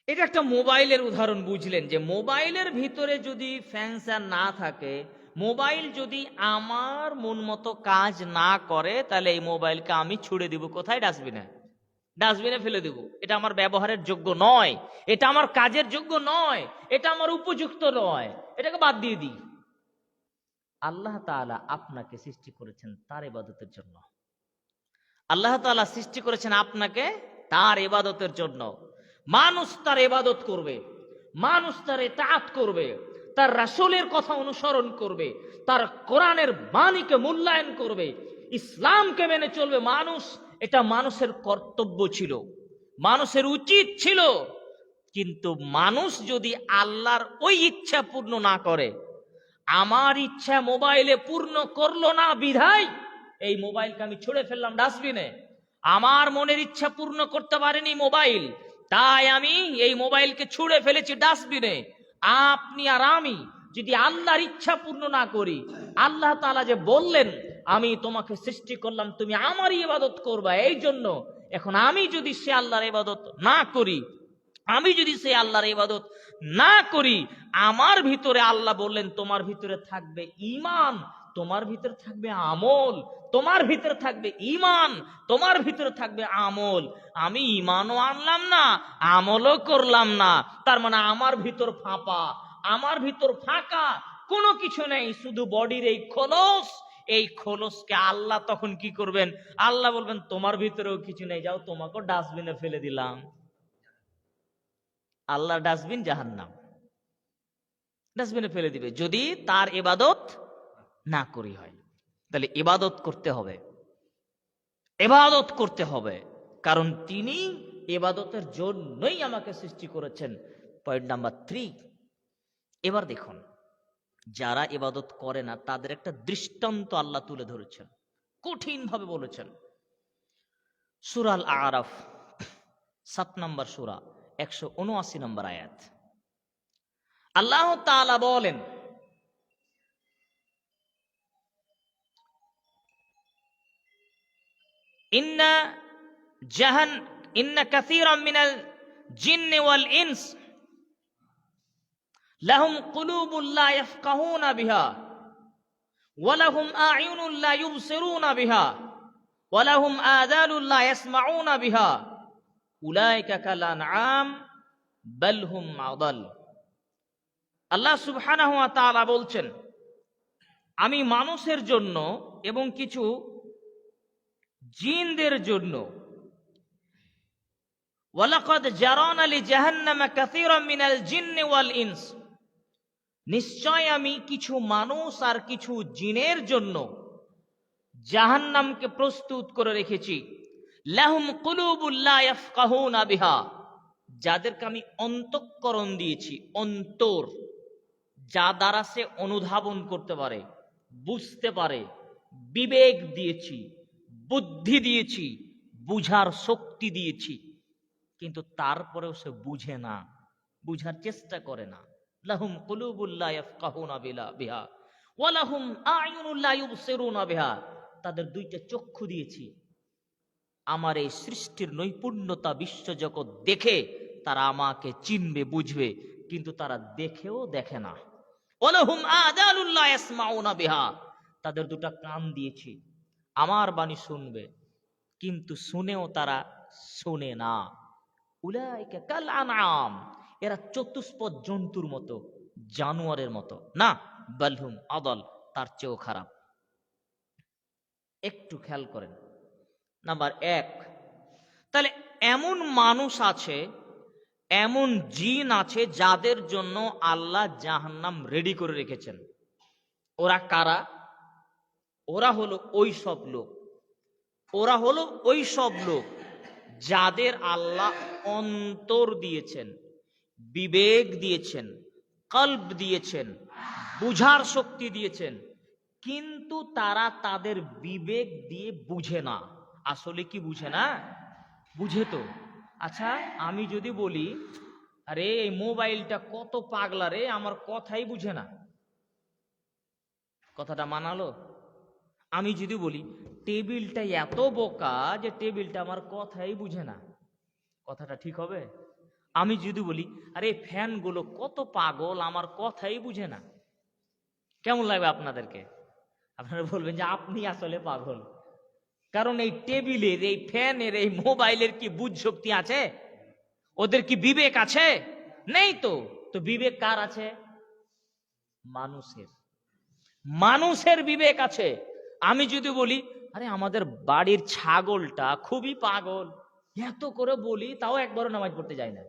এটা একটা মোবাইলের উদাহরণ বুঝলেন, যে মোবাইলের ভিতরে যদি ফ্যান না থাকে, মোবাইল যদি আমার মন মতো কাজ না করে, তাহলে এই মোবাইলকে আমি ছুড়ে দিব কোথায়? ডাস্টবিনে। ডাস্টবিনে ফেলে দিব। এটা আমার ব্যবহারের যোগ্য নয়, এটা আমার কাজের যোগ্য নয়, এটা আমার উপযুক্ত নয়, এটাকে বাদ দিয়ে দিই। আল্লাহ তাআলা আপনাকে সৃষ্টি করেছেন তার ইবাদতের জন্য। আল্লাহ তাআলা সৃষ্টি করেছেন আপনাকে তার ইবাদতের জন্য। মানুষ তার ইবাদত করবে, মানুষ তার ইতাআত করবে, তার রাসূলের কথা অনুসরণ করবে, তার কোরআনের বাণীকে মূল্যায়ন করবে, ইসলামকে মেনে চলবে। মানুষ, এটা মানুষের কর্তব্য ছিল, মানুষের উচিত ছিল। কিন্তু মানুষ যদি আল্লাহর ওই ইচ্ছা পূর্ণ না করে, আমার ইচ্ছা মোবাইলে পূর্ণ করলো না বিধায় এই মোবাইলকে আমি ছুঁড়ে ফেললাম ডাস্টবিনে। আমার মনের ইচ্ছা পূর্ণ করতে পারেনি মোবাইল, তাই আমি এই মোবাইলকে ছুঁড়ে ফেলেছি ডাস্টবিনে। আপনি আর আমি যদি আল্লাহর ইচ্ছা পূর্ণ না করি, আল্লাহ তাআলা যে বললেন আমি তোমাকে সৃষ্টি করলাম তুমি আমারই ইবাদত করবা, এই জন্য এখন আমি যদি সে আল্লাহর ইবাদত না করি, আমি যদি সে আল্লাহর ইবাদত না করি, আমার ভিতরে আল্লাহ বললেন তোমার ভিতরে থাকবে ঈমান, তোমার ভিতরে থাকবে আমল, তোমার ভিতরে থাকবে ঈমান, তোমার ভিতরে থাকবে আমল। আমি ঈমানও আনলাম না, আমলও করলাম না, তার মানে আমার ভিতর ফাঁপা, আমার ভিতর ফাঁকা, কোনো কিছু নেই, শুধু বডির এই খোলস। এই খোলসকে আল্লাহ তখন কি করবেন? আল্লাহ বলবেন তোমার ভিতরেও কিছু নেই, যাও তোমাকেও ডাস্টবিনে ফেলে দিলাম। আল্লাহর ডাস্টবিন জাহান্নাম, ডাস্টবিনে ফেলে দিবে যদি তার ইবাদত না করি হয়। তাহলে ইবাদত করতে হবে, ইবাদত করতে হবে, কারণ তিনি ইবাদতের জন্যই আমাকে সৃষ্টি করেছেন। Point number 3। এবার দেখুন, যারা ইবাদত করে না তাদের একটা দৃষ্টান্ত আল্লাহ তুলে ধরেছেন, কঠিন ভাবে বলেছেন। সূরা আল আরাফ 7 নম্বর সূরা 179 নম্বর আয়াত। আল্লাহ তাআলা বলেন, ইন্না কাসীরাম মিনাল জিন্নি ওয়াল ইনস লাহুম কুলুবুন লা ইয়াফকাহুনা বিহা ওয়া লাহুম আ'য়ুনুন লা ইউবসিরুনা বিহা ওয়া লাহুম আযানুন লা ইয়াসমাউনা বিহা উলাইকা কাল আনআম বাল হুম আদাল। আল্লাহ সুবহানাহু ওয়া তাআলা বলছেন, আমি মানুষের জন্য এবং কিছু জিনদের জন্য ওয়ালাকাদ জারানা লি জাহান্নামা কাসীরাম মিনাল জিন্নি ওয়াল ইনস, নিশ্চয় আমি কিছু মানুষ আর কিছু জিনের জন্য জাহান্নামকে প্রস্তুত করে রেখেছি। লাহুম কুলুবুন লা ইয়াফকাহুনা বিহা, যাদেরকে আমি অন্তঃকরণ দিয়েছি, অন্তর, যা দ্বারা সে অনুধাবন করতে পারে, বুঝতে পারে, বিবেক দিয়েছি, বুদ্ধি দিয়েছি, বুঝার শক্তি দিয়েছি, কিন্তু তারপরেও সে বুঝে না, বুঝার চেষ্টা করে না। লাহুম কুলুবুন লা ইয়াফকাহুনা বিহা ওয়া লাহুম আ'য়ুনুন লা ইউবসিরুনা বিহা, তাদের দুইটা চক্ষু দিয়েছি, আমার এই সৃষ্টির নৈপুণ্যতা বিশ্বজগৎ দেখে তারা আমাকে চিনবে, বুঝবে, কিন্তু তারা দেখেও দেখে না। ওয়া লাহুম আযানুন লা ইয়াসমাউনা বিহা, তাদের দুটা কান দিয়েছি, আমার বাণী শুনবে, কিন্তু শুনেও তারা শোনে না। উলাইকা কাল আনআম, এরা চতুষ্পদ জন্তুর মতো, জানোয়ারের মতো না, বাল হুম আদাল, তার চেয়েও খারাপ। একটু খেয়াল করেন। নাম্বার 1, তাহলে এমন মানুষ আছে, এমন জিন আছে যাদের জন্য আল্লাহ জাহান্নাম রেডি করে রেখেছেন। ওরা কারা? ওরা হলো ওই সব লোক, ওরা হলো ওই সব লোক যাদের আল্লাহ অন্তর দিয়েছেন, বিবেক দিয়েছেন, কল্ব দিয়েছেন, বুঝার শক্তি দিয়েছেন, কিন্তু তারা তাদের বিবেক দিয়ে বুঝে না। আসলে কি বুঝে না? বুঝে তো। আচ্ছা, আমি যদি বলি আরে এই মোবাইলটা কত পাগলা রে, আমার কথাই বুঝে না, কথাটা মানালো? আমি যদি বলি টেবিলটা এত বোকা যে টেবিলটা আমার কথাই বুঝে না, কথাটা ঠিক হবে? আমি যদি বলি আরে ফ্যানগুলো কত পাগল, আমার কথাই বুঝে না, কেমন লাগবে আপনাদেরকে? আপনারা বলবেন যে আপনি আসলে পাগল। কারণ এই টেবিলের, এই ফ্যানের, এই মোবাইলের কি বুঝ শক্তি আছে? ওদের কি বিবেক আছে? নেই তো। তো বিবেক কার আছে? মানুষের। মানুষের বিবেক আছে। আমি যদি বলি আরে আমাদের বাড়ির ছাগলটা খুবই পাগল, এত করে বলি তাও একবারও নামাজ পড়তে যায় না,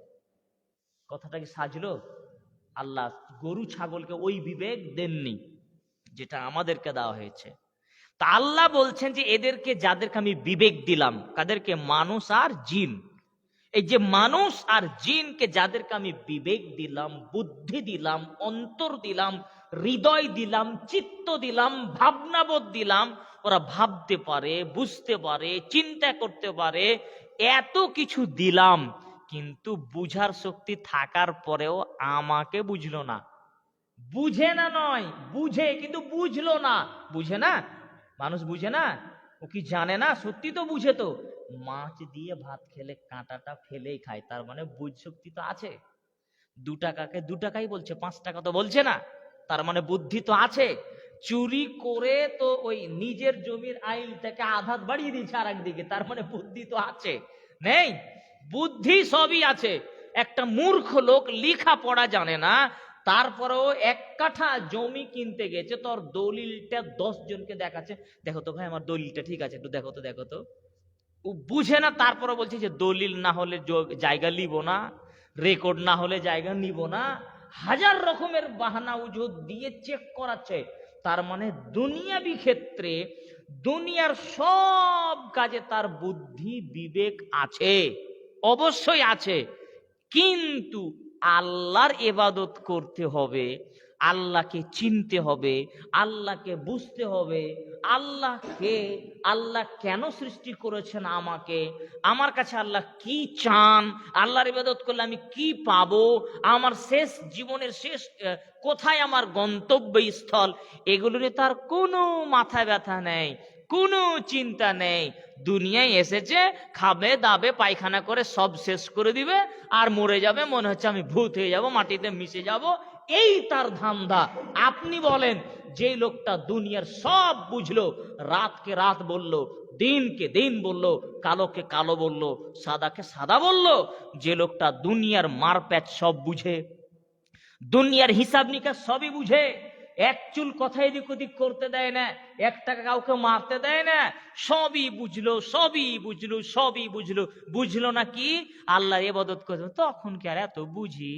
কথাটা কি সাজলো? আল্লাহ গরু ছাগলকে ওই বিবেক দেননি যেটা আমাদেরকে দেওয়া হয়েছে। তা আল্লাহ বলছেন যে এদেরকে, যাদেরকে আমি বিবেক দিলাম, কাদেরকে? মানুষ আর জিন। এই যে মানুষ আর জিনকে যাদেরকে আমি বিবেক দিলাম, বুদ্ধি দিলাম, অন্তর দিলাম, হৃদয় দিলাম, চিত্ত দিলাম, ভাবনাবোধ দিলাম, ওরা ভাবতে পারে, বুঝতে পারে, চিন্তা করতে পারে, এত কিছু দিলাম, কিন্তু বুঝার শক্তি থাকার পরেও আমাকে বুঝলো না। বুঝে না নয়, বুঝে কিন্তু বুঝলো না। বুঝে না? মানুষ বুঝে না? ও কি জানে না? সত্যি তো বুঝে তো। মাছ দিয়ে ভাত খেলে কাঁটাটা ফেলেই খায়, তার মানে বুঝ শক্তি তো আছে। 2 টাকাকে 2 টাকাই বলছে, 5 টাকা তো বলছে না, তার মানে বুদ্ধি তো আছে। চুরি করে তো ওই নিজের জমির আইলটাকে আধাত বাড়িয়ে দিয়েছে আর একদিকে, তার মানে বুদ্ধি তো আছে। নেই? বুদ্ধি সবই আছে। একটা মূর্খ লোক লেখা পড়া জানে না, তারপরেও 1 কাঠা জমি কিনতে গেছে, তোর দলিলটা 10 জনকে দেখাচ্ছে, দেখো তো ভাই আমার দলিলটা ঠিক আছে, একটু দেখো তো, দেখো তো। ও বুঝে না, তারপরে বলছে যে দলিল না হলে জায়গা নিব না, রেকর্ড না হলে জায়গা নিব না, হাজার রকমের বাহানা উজুদ দিয়ে চেক করাচ্ছে। তার মানে দুনিয়াবি ক্ষেত্রে, দুনিয়ার সব কাজে তার বুদ্ধি বিবেক আছে, অবশ্যই আছে। কিন্তু আল্লাহর ইবাদত করতে হবে, আল্লাহকে চিনতে হবে, আল্লাহকে বুঝতে হবে, আল্লাহকে, আল্লাহ কেন সৃষ্টি করেছেন আমাকে, আমার কাছে আল্লাহ কি চান, আল্লাহর ইবাদত করলে আমি কি পাবো, আমার শেষ জীবনের শেষ কোথায় আমার গন্তব্যস্থল, এগুলো নিয়ে তার কোনো মাথা ব্যথা নেই, কোনো চিন্তা নেই। দুনিয়ায় এসেছে, খাবে দাবে পায়খানা করে সব শেষ করে দিবে, আর মরে যাবে, মনে হচ্ছে আমি ভূত হয়ে যাব, মাটিতে মিশে যাব, এই তার ধান্দা। আপনি বলেন, যে লোকটা দুনিয়ার সব বুঝলো, রাতকে রাত বলল, দিনকে দিন বলল, কালোকে কালো বলল, সাদাকে সাদা বলল, যে লোকটা দুনিয়ার মারপ্যাচ সব বুঝে, দুনিয়ার হিসাব নিকাশ সবই বুঝে, এক চুল কথা এদিক ওদিক করতে দেয় না, 1 টাকা কাউকে মারতে দেয় না, সবই বুঝলো, সবই বুঝলো, সবই বুঝলো। বুঝলো না কি? আল্লাহর ইবাদত করতে, তখন কি আর এত বুঝি?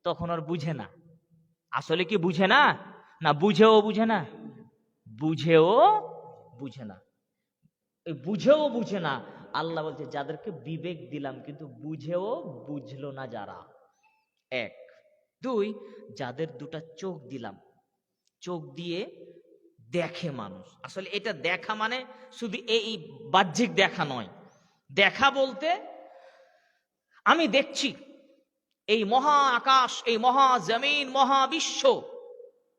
তখন আর বুঝে না। আসলে কি বুঝে না? না বুঝেও বুঝে না, বুঝেও বুঝে না, এই বুঝেও বুঝে না। আল্লাহ বলছে যাদেরকে বিবেক দিলাম কিন্তু বুঝেও বুঝলো না যারা, 1। 2, যাদের 2টা চোখ দিলাম, চোখ দিয়ে দেখে মানুষ। আসলে এটা দেখা মানে শুধু এই বাহ্যিক দেখা নয়। দেখা বলতে আমি দেখছি এই মহা আকাশ, এই মহা জমিন, মহাবিশ্ব,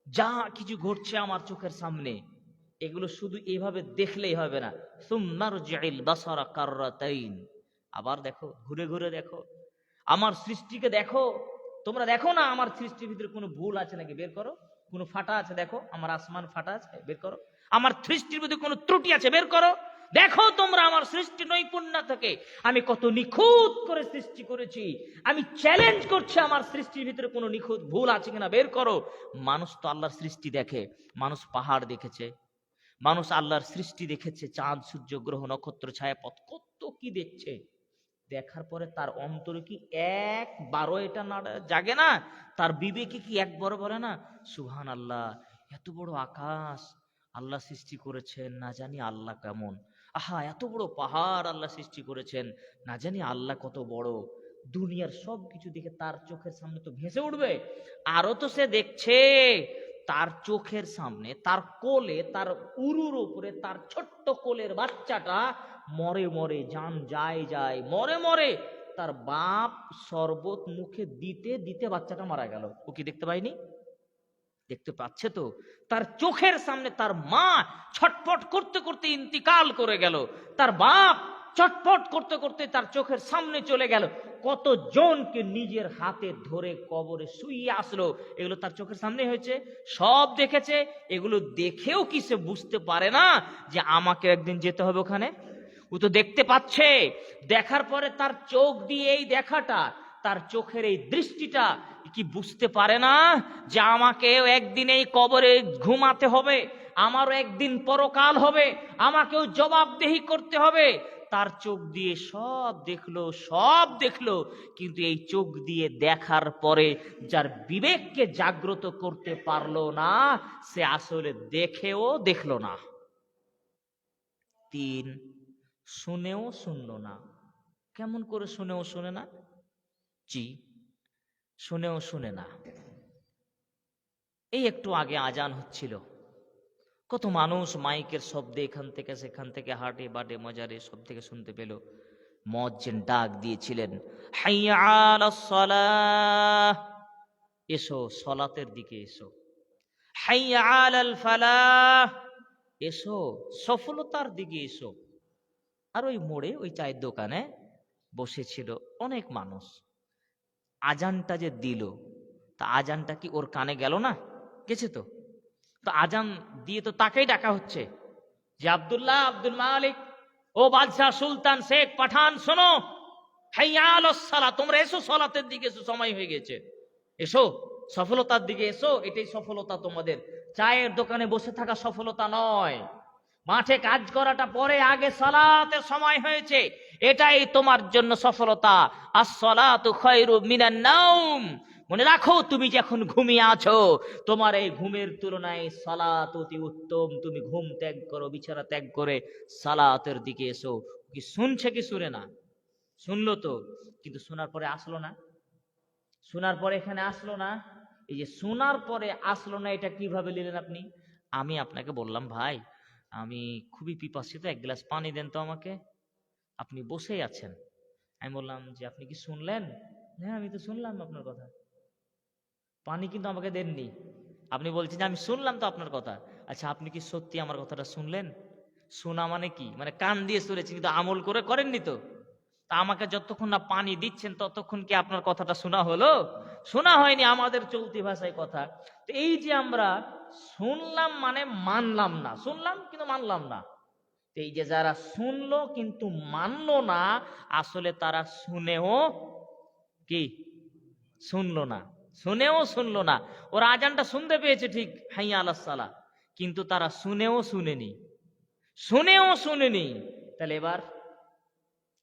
যা কিছু ঘটছে আমার চোখের সামনে, এগুলো শুধু এইভাবে দেখলেই হবে না। সুম্মারজিল বাসারা কাররাতাইন, আবার দেখো, ঘুরে ঘুরে দেখো, আমার সৃষ্টিকে দেখো। তোমরা দেখো না আমার সৃষ্টির ভিতরে কোনো ভুল আছে নাকি, বের করো। কোনো ফাটা আছে দেখো, আমার আসমান ফাটা আছে, বের করো। আমার সৃষ্টির ভিতরে কোনো ত্রুটি আছে, বের করো। দেখো তোমরা আমার সৃষ্টি নৈপুণ্য থেকে আমি কত নিখুঁত করে সৃষ্টি করেছি। আমি চ্যালেঞ্জ করছি, আমার সৃষ্টির ভিতরে কোনো নিখুঁত ভুল আছে কিনা, বের করো। মানুষ তো আল্লাহর সৃষ্টি দেখে, মানুষ পাহাড় দেখেছে, মানুষ আল্লাহর সৃষ্টি দেখেছে, চাঁদ সূর্য গ্রহ নক্ষত্র ছায়াপথ কত কি দেখছে, দেখার পরে তার অন্তরে কি একবারও এটা না জাগে না? তার বিবেকে কি একবারও বলে না সুবহান আল্লাহ, এত বড় আকাশ আল্লাহ সৃষ্টি করেছেন, না জানি আল্লাহ কেমন, আহা এত বড় পাহাড় আল্লাহ সৃষ্টি করেছেন, না জানি আল্লাহ কত বড়। দুনিয়ার সব কিছু দেখে তার চোখের সামনে তো ভেসে উঠবে। আরো তো সে দেখছে তার চোখের সামনে, তার কোলে, তার উরুর উপরে তার ছোট্ট কোলের বাচ্চাটা মরে মরে, জান যায় যায় মরে মরে, তার বাপ শরবত মুখে দিতে দিতে বাচ্চাটা মারা গেল। ও কি দেখতে পায়নি? দেখতে পাচ্ছে তো। তার চোখের সামনে তার মা ছটফট করতে করতে ইন্তিকাল করে গেল, তার বাপ ছটফট করতে করতে তার চোখের সামনে চলে গেল, কত জনকে নিজের হাতে ধরে কবরে শুইয়ে আসলো, এগুলো তার চোখের সামনে হয়েছে, সব দেখেছে। এগুলো দেখেও কি সে বুঝতে পারে না যে আমাকে একদিন যেতে হবে ওখানে? ও তো দেখতে পাচ্ছে। দেখার পরে তার চোখ দিয়ে এই দেখাটা, তার চোখের এই দৃষ্টিটা কি বুঝতে পারে না যে আমাকেও একদিন এই কবরে ঘুমাতে হবে, আমারও একদিন পরকাল হবে, আমাকেও জবাবদেহি করতে হবে? তার চোখ দিয়ে সব দেখলো, সব দেখলো, কিন্তু এই চোখ দিয়ে দেখার পরে যার বিবেককে জাগ্রত করতে পারলো না, সে আসলে দেখেও দেখলো না। 3, শুনেও শুনলো না। কেমন করে শুনেও শুনে না? জি, শুনেও শুনে না। এই একটু আগে আজান হচ্ছিল, কত মানুষ মাইকের শব্দে এখান থেকে সেখান থেকে হাটে বাটে মজারে সব থেকে শুনতে পেল। মুয়াজ্জিন ডাক দিয়েছিলেন, হাইয়া আলাস সালাহ, এসো সলাতের দিকে এসো, হাইয়া আলাল ফালাহ, এসো সফলতার দিকে এসো। আর ওই মোড়ে ওই চায়ের দোকানে বসেছিল অনেক মানুষ। আজানটা যে দিল, তা আজানটা কি ওর কানে গেল না? গেছে তো। তো আজান দিয়ে তো তাকেই ডাকা হচ্ছে যে আব্দুল্লাহ, আব্দুল মালিক, ও বাদশাহ, সুলতান, শেখ, পাঠান, শোনো, হাইয়া আলাস সালাহ, তোমরা এসো সলাতের দিকে এসো, সময় হয়ে গেছে, এসো সফলতার দিকে এসো। এটাই সফলতা তোমাদের। চায়ের দোকানে বসে থাকা সফলতা নয়, মাঠে কাজ করাটা পরে, আগে সালাতের সময় হয়েছে, এটাই তোমার জন্য সফলতা। আস-সালাতু খায়রু মিনান নাওম, মনে রাখো তুমি যখন ঘুমিয়ে আছো, তোমার এই ঘুমের তুলনায় সালাত অতি উত্তম। তুমি ঘুম ত্যাগ করো, বিছানা ত্যাগ করে সালাতের দিকে এসো। কি শুনছে কি শুনে না? শুনলো তো, কিন্তু শোনার পরে আসলো না। শোনার পরে এখানে আসলো না। এই যে শোনার পরে আসলো না, এটা কিভাবে নিলেন আপনি? আমি আপনাকে বললাম, ভাই আমি খুবই পিপাসিত, এক গ্লাস পানি দেন তো আমাকে। আপনি বসেই আছেন। আমি বললাম যে আপনি কি শুনলেন? হ্যাঁ আমি তো শুনলাম আপনার কথা। পানি কিন্তু আমাকে দেননি। আপনি বলছেন যে আমি শুনলাম তো আপনার কথা। আচ্ছা আপনি কি সত্যি আমার কথাটা শুনলেন? শোনা মানে কি? মানে কান দিয়ে শুনেছেন কিন্তু আমল করে করেননি তো। তা আমাকে যতক্ষণ না পানি দিচ্ছেন ততক্ষণ কি আপনার কথাটা শোনা হলো? শোনা হয়নি, আমাদের চলতি ভাষায় কথা। তো এই যে আমরা শুনলাম মানে মানলাম না, শুনলাম কিন্তু মানলাম না। এই যে যারা শুনলো কিন্তু মানলো না, আসলে তারা শুনেও কি শুনলো না, শুনেও শুনলো না। ওরা আজানটা শুনতে পেয়েছে ঠিক, হাইয়া আলাস সালাহ, কিন্তু তারা শুনেও শুনেনি, শুনেও শুনেনি। তাহলে এবার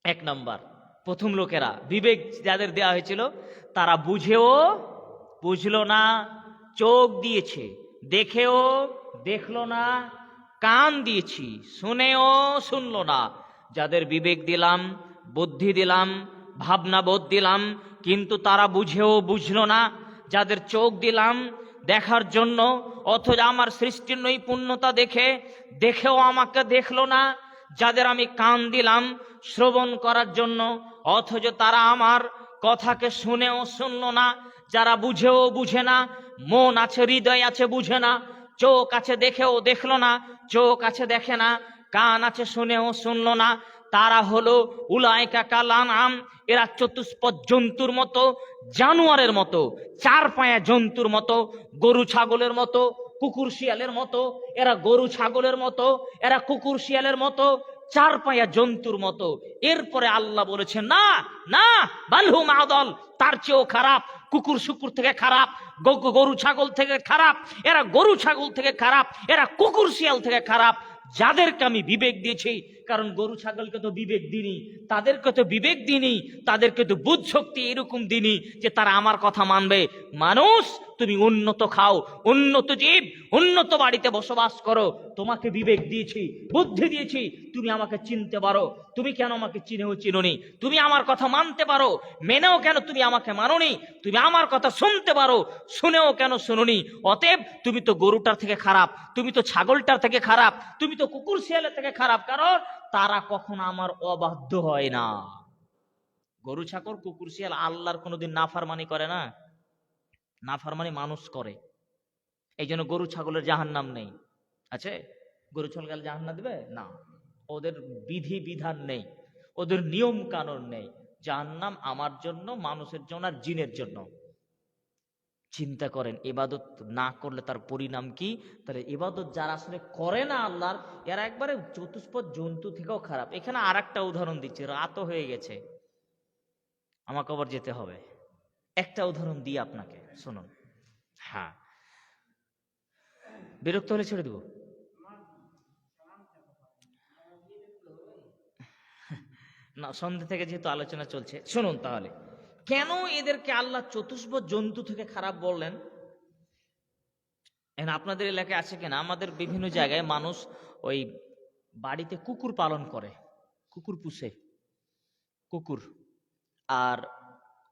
1 নাম্বার, প্রথম লোকেরা, বিবেক যাদের দেওয়া হয়েছিল তারা বুঝেও বুঝলো না, চোখ দিয়েছে দেখেও দেখলো না, কান দিয়েছি শুনেও শুনলো না। যাদের বিবেক দিলাম, বুদ্ধি দিলাম, ভাবনা বোধ দিলাম, কিন্তু তারা বুঝেও বুঝলো না। যাদের চোখ দিলাম দেখার জন্য, অথচ আমার সৃষ্টির নৈপুণ্যতা দেখে দেখেও আমাকে দেখলো না। যাদের আমি কান দিলাম শ্রবণ করার জন্য, অথচ তারা আমার কথাকে শুনেও শুনলো না। যারা বুঝেও বুঝে না, মন আছে হৃদয় আছে বুঝে না, চোখ আছে দেখেও দেখলো না, চোখ আছে দেখে না, কান আছে শুনেও শুনলো না, তারা হলো উলাইকা কাল আনআম, এরা চতুষ্পদ জন্তুর মতো, জানোয়ারের মতো, 4 পায়া জন্তুর মতো, গরু ছাগলের মতো, কুকুর শিয়ালের মতো। এরা গরু ছাগলের মতো, এরা কুকুর শিয়ালের মতো, 4 পায়া জন্তুর মতো। এরপরে আল্লাহ বলেছেন না না, বালহুম আদল, তার চেয়েও খারাপ, কুকুর শুকুর থেকে খারাপ, গরু ছাগল থেকে খারাপ, এরা গরু ছাগল থেকে খারাপ, এরা কুকুর শিয়াল থেকে খারাপ, যাদেরকে আমি বিবেক দিয়েছি। কারণ গরু ছাগলকে তো বিবেক দিনি, তাদেরকে তো বিবেক দিনি, তাদেরকে তো বুদ্ধ শক্তি এরকম দিনি যে তারা আমার কথা মানবে। মানুষ, তুমি উন্নত খাও, উন্নত জীব, উন্নত বাড়িতে বসবাস করো, তোমাকে বিবেক দিয়েছি, বুদ্ধি দিয়েছি, তুমি আমাকে চিনতে পারো। তুমি কেন আমাকে চিনেও চিনোনি? তুমি আমার কথা মানতে পারো, মেনেও কেন তুমি আমাকে মানোনি? তুমি আমার কথা শুনতে পারো, শুনেও কেন শুনোনি? অতএব তুমি তো গরুটার থেকে খারাপ, তুমি তো ছাগলটার থেকে খারাপ, তুমি তো কুকুর শিয়ালের থেকে খারাপ, কারণ তারা কখনো আমার অবাধ্য হয় না। গরু ছাগল কুকুর শিয়াল আল্লাহর কোনোদিন নাফরমানি করে না, নাফরমানি মানুষ করে। এই জন্য গরু ছাগলের জাহান্নাম নেই। আছে? গরু ছাগল জাহান্নাম দেবে না, ওদের বিধি বিধান নেই, ওদের নিয়ম কানুন নেই। জাহান্নাম আমার জন্য, মানুষের জন্য আর জিনের জন্য। চিন্তা করেন, ইবাদত না করলে তার পরিণাম কি? তাহলে ইবাদত যারা আসলে করে না আল্লাহর, এরা একবারে চতুষ্পদ জন্তু থেকেও খারাপ। এখানে আর একটা উদাহরণ দিচ্ছি, রাতও হয়ে গেছে, আমাকে আবার যেতে হবে। একটা উদাহরণ দিই আপনাকে, শুনুন। হ্যাঁ, বিরক্ত হলে ছেড়ে দেবো। না, সন্ধ্যে থেকে যেহেতু আলোচনা চলছে, শুনুন তাহলে। কেন এদেরকে আল্লাহ চতুষ্পদ জন্তু থেকে খারাপ বললেন? আপনাদের এলাকায় আছে কিনা, আমাদের বিভিন্ন জায়গায় মানুষ ওই বাড়িতে কুকুর পালন করে, কুকুর পুষে, কুকুর। আর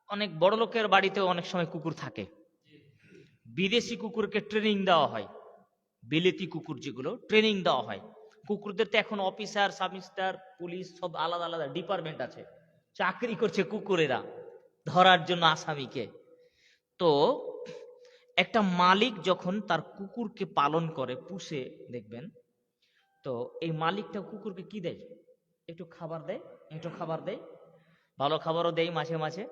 অনেক বড় লোকের বাড়িতেও অনেক সময় কুকুর থাকে। বিদেশি কুকুরকে ট্রেনিং দেওয়া হয়, বিলেতি কুকুর যেগুলো ট্রেনিং দেওয়া হয়। কুকুরদের তো এখন অফিসার, সাব ইন্সপেক্টর, পুলিশ সব আলাদা আলাদা ডিপার্টমেন্ট আছে, চাকরি করছে কুকুরেরা ধরার জন্য আসামিকে। তো একটা মালিক যখন তার কুকুরকে পালন করে, পুষে, দেখবেন তো এই মালিকটা কুকুরকে কি দেয়? একটু খাবার দেয়, একটু খাবার দেয়, ভালো খাবারও দেয় মাঝে মাঝে,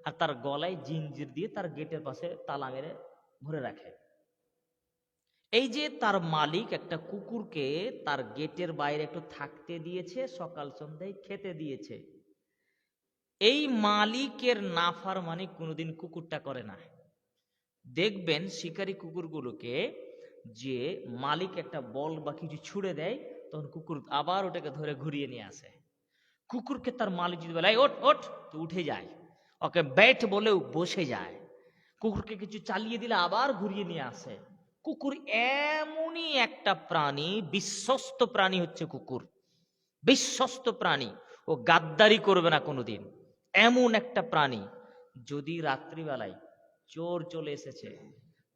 আর তার গলায় জিঞ্জির দিয়ে তার গেটের পাশে তালা মেরে ভরে রাখে। এই যে তার মালিক একটা কুকুরকে তার গেটের বাইরে একটু থাকতে দিয়েছে, সকাল সন্ধ্যায় খেতে দিয়েছে, এই মালিকের নাফরমানি কোনোদিন কুকুরটা করে না। দেখবেন শিকারী কুকুরগুলোকে যে মালিক একটা বল বা কিছু ছুড়ে দেয়, তখন কুকুর আবার ওটাকে ধরে ঘুরিয়ে নিয়ে আসে। কুকুরকে তার মালিক যদি বলে ওঠ ওঠ, তো উঠে যায়, ওকে ব্যাট বলেও বসে যায়। কুকুরকে কিছু চালিয়ে দিলে আবার ঘুরিয়ে নিয়ে আসে। কুকুর এমনই একটা প্রাণী, বিশ্বস্ত প্রাণী হচ্ছে কুকুর, বিশ্বস্ত প্রাণী। ও গাদ্দারি করবে না কোনোদিন, এমন একটা প্রাণী। যদি রাত্রিবেলায় চোর চলে এসেছে,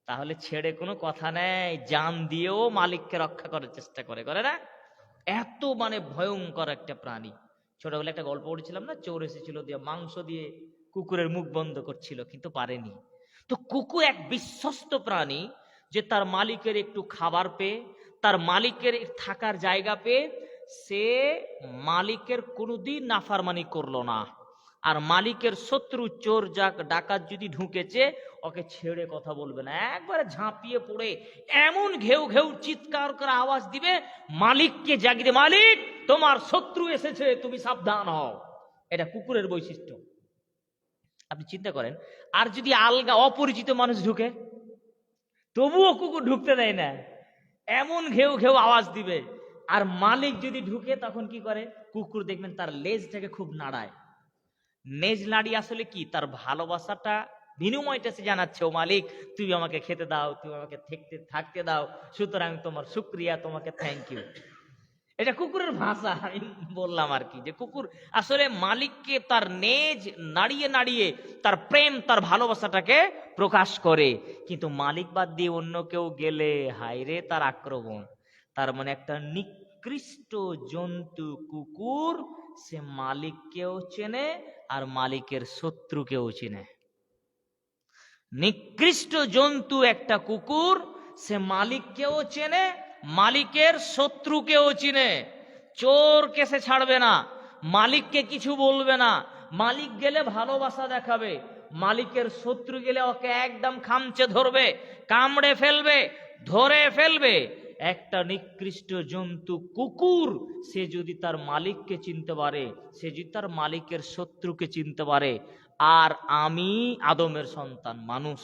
তাহলে ছেড়ে কোনো কথা নেই, জান দিয়েও মালিককে রক্ষা করার চেষ্টা করে, করে না? এত মানে ভয়ঙ্কর একটা প্রাণী। ছোটবেলায় একটা গল্প পড়েছিলাম না, চোর এসেছিল, দিয়ে মাংস দিয়ে কুকুরের মুখ বন্ধ করছিল, কিন্তু পারেনি। তো কুকুর এক বিশ্বস্ত প্রাণী, যে তার মালিকের একটু খাবার পেয়ে, তার মালিকের থাকার জায়গা পেয়ে, সে মালিকের কোনোদিন নাফরমানি করলো না। আর মালিকের শত্রু চোর ডাকাত যদি ঢুকেছে, ওকে ছেড়ে কথা বলবে না, একবারে ঝাঁপিয়ে পড়ে এমন ঘেউ ঘেউ চিৎকার করে আওয়াজ দিবে, মালিককে জাগিয়ে, মালিক তোমার শত্রু এসেছে, তুমি সাবধান হও। এটা কুকুরের বৈশিষ্ট্য। আপনি চিন্তা করেন, আর যদি আলগা অপরিচিত মানুষ ঢুকে, তবুও কুকুর ঢুকতে দেয় না, এমন ঘেউ ঘেউ আওয়াজ দিবে। আর মালিক যদি ঢুকে, তখন কি করে? কুকুর দেখবেন তার লেজটাকে খুব নাড়ায়। নেজ নাড়ি আসলে কি? তার ভালোবাসাটা, বিনিময়টা সে জানাচ্ছে, ও মালিক তুমি আমাকে খেতে দাও, তুমি আমাকে থাকতে দাও, সুতরাং তোমার শুক্রিয়া, তোমাকে থ্যাংক ইউ। এটা কুকুরের ভাষা। আমি বললাম আর কি, যে কুকুর আসলে মালিককে তার নেজ নাড়িয়ে নাড়িয়ে তার প্রেম, তার ভালোবাসাটাকে প্রকাশ করে। কিন্তু মালিক বাদ দিয়ে অন্য কেউ গেলে, হায়রে তার আক্রমণ। তার মানে একটা নিকৃষ্ট জন্তু কুকুর, সে মালিককেও চেনে আর মালিকের শত্রুকেও চেনে। নিকৃষ্ট জন্তু একটা কুকুর, সে মালিককেও চেনে, মালিকের শত্রুকেও চিনে। চোরকে সে ছাড়বে না, মালিককে কিছু বলবে না, মালিক গেলে ভালোবাসা দেখাবে, মালিকের শত্রু গেলে ওকে একদম খামচে ধরবে, কামড়ে ফেলবে, ধরে ফেলবে। একটা নিকৃষ্ট জন্তু কুকুর, সে যদি তার মালিককে চিনতে পারে, সে যদি তার মালিকের শত্রুকে চিনতে পারে, আর আমি আদমের সন্তান মানুষ,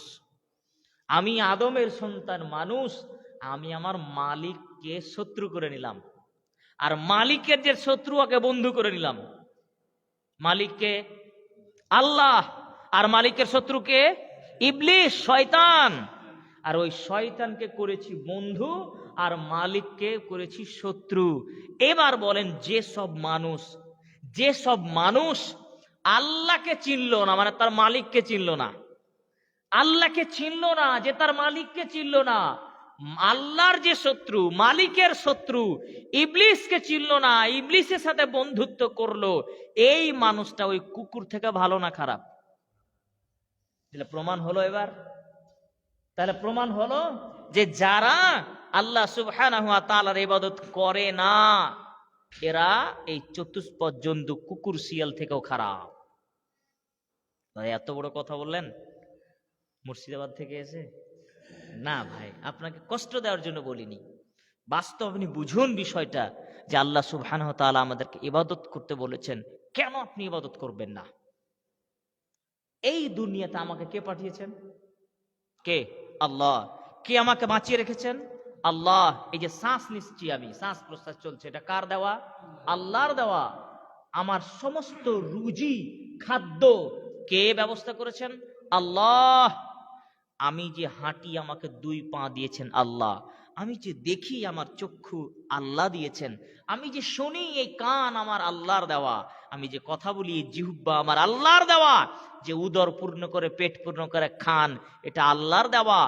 আমি আদমের সন্তান মানুষ, আমি আমার মালিককে শত্রু করে নিলাম, আর মালিকের যে শত্রু ওকে বন্ধু করে নিলাম। মালিককে আল্লাহ, আর মালিকের শত্রুকে ইবলিস, শয়তান। আর ওই শয়তানকে করেছি বন্ধু, আর মালিককে করেছি শত্রু। এবার বলেন, যে সব মানুষ আল্লাহকে চিনলো না, মানে তার মালিককে চিনলো না, আল্লাহকে চিনলো না, যে তার মালিককে চিনলো না, আল্লাহর যে শত্রু, মালিকের শত্রু, ইবলিসকে চিনলো না, ইবলিসের সাথে বন্ধুত্ব করলো, এই মানুষটা ওই কুকুর থেকে ভালো না খারাপ? তাহলে প্রমাণ হলো এবার, তাহলে প্রমাণ হলো যে যারা আল্লাহ সুবহানাহু ওয়া তাআলার ইবাদত করে না, এরা এই চতুষ্পদ জন্তু কুকুর শিয়াল থেকেও খারাপ। ভাই এত বড় কথা বললেন মুর্শিদাবাদ থেকে এসে? না ভাই, আপনাকে কষ্ট দেওয়ার জন্য বলিনি, বাস্তব আপনি বুঝুন বিষয়টা, যে আল্লাহ সুবহানাহু ওয়া তাআলা আমাদেরকে ইবাদত করতে বলেছেন, কেন আপনি ইবাদত করবেন না? এই দুনিয়াতে আমাকে কে পাঠিয়েছেন? কে? আল্লাহ। কে আমাকে বাঁচিয়ে রেখেছেন? আল্লাহ। এই যে শ্বাস নিচ্ছি আমি, শ্বাস প্রশ্বাস চলছে, এটা কার দেওয়া? আল্লাহর দেওয়া। আমার সমস্ত রুজি খাদ্য কে ব্যবস্থা করেছেন? আল্লাহ। আমি যে হাঁটি, আমাকে দুই পা দিয়েছেন আল্লাহ। আমি যে দেখি, আমার চক্ষু আল্লাহ দিয়েছেন। আমি যে শুনি, এই কান আমার আল্লাহর দেওয়া। আমি যে কথা বলি, এই জিহ্বা আমার আল্লাহর দেওয়া। যে উদর পূর্ণ করে, পেট পূর্ণ করে খান, এটা আল্লাহর দেওয়া।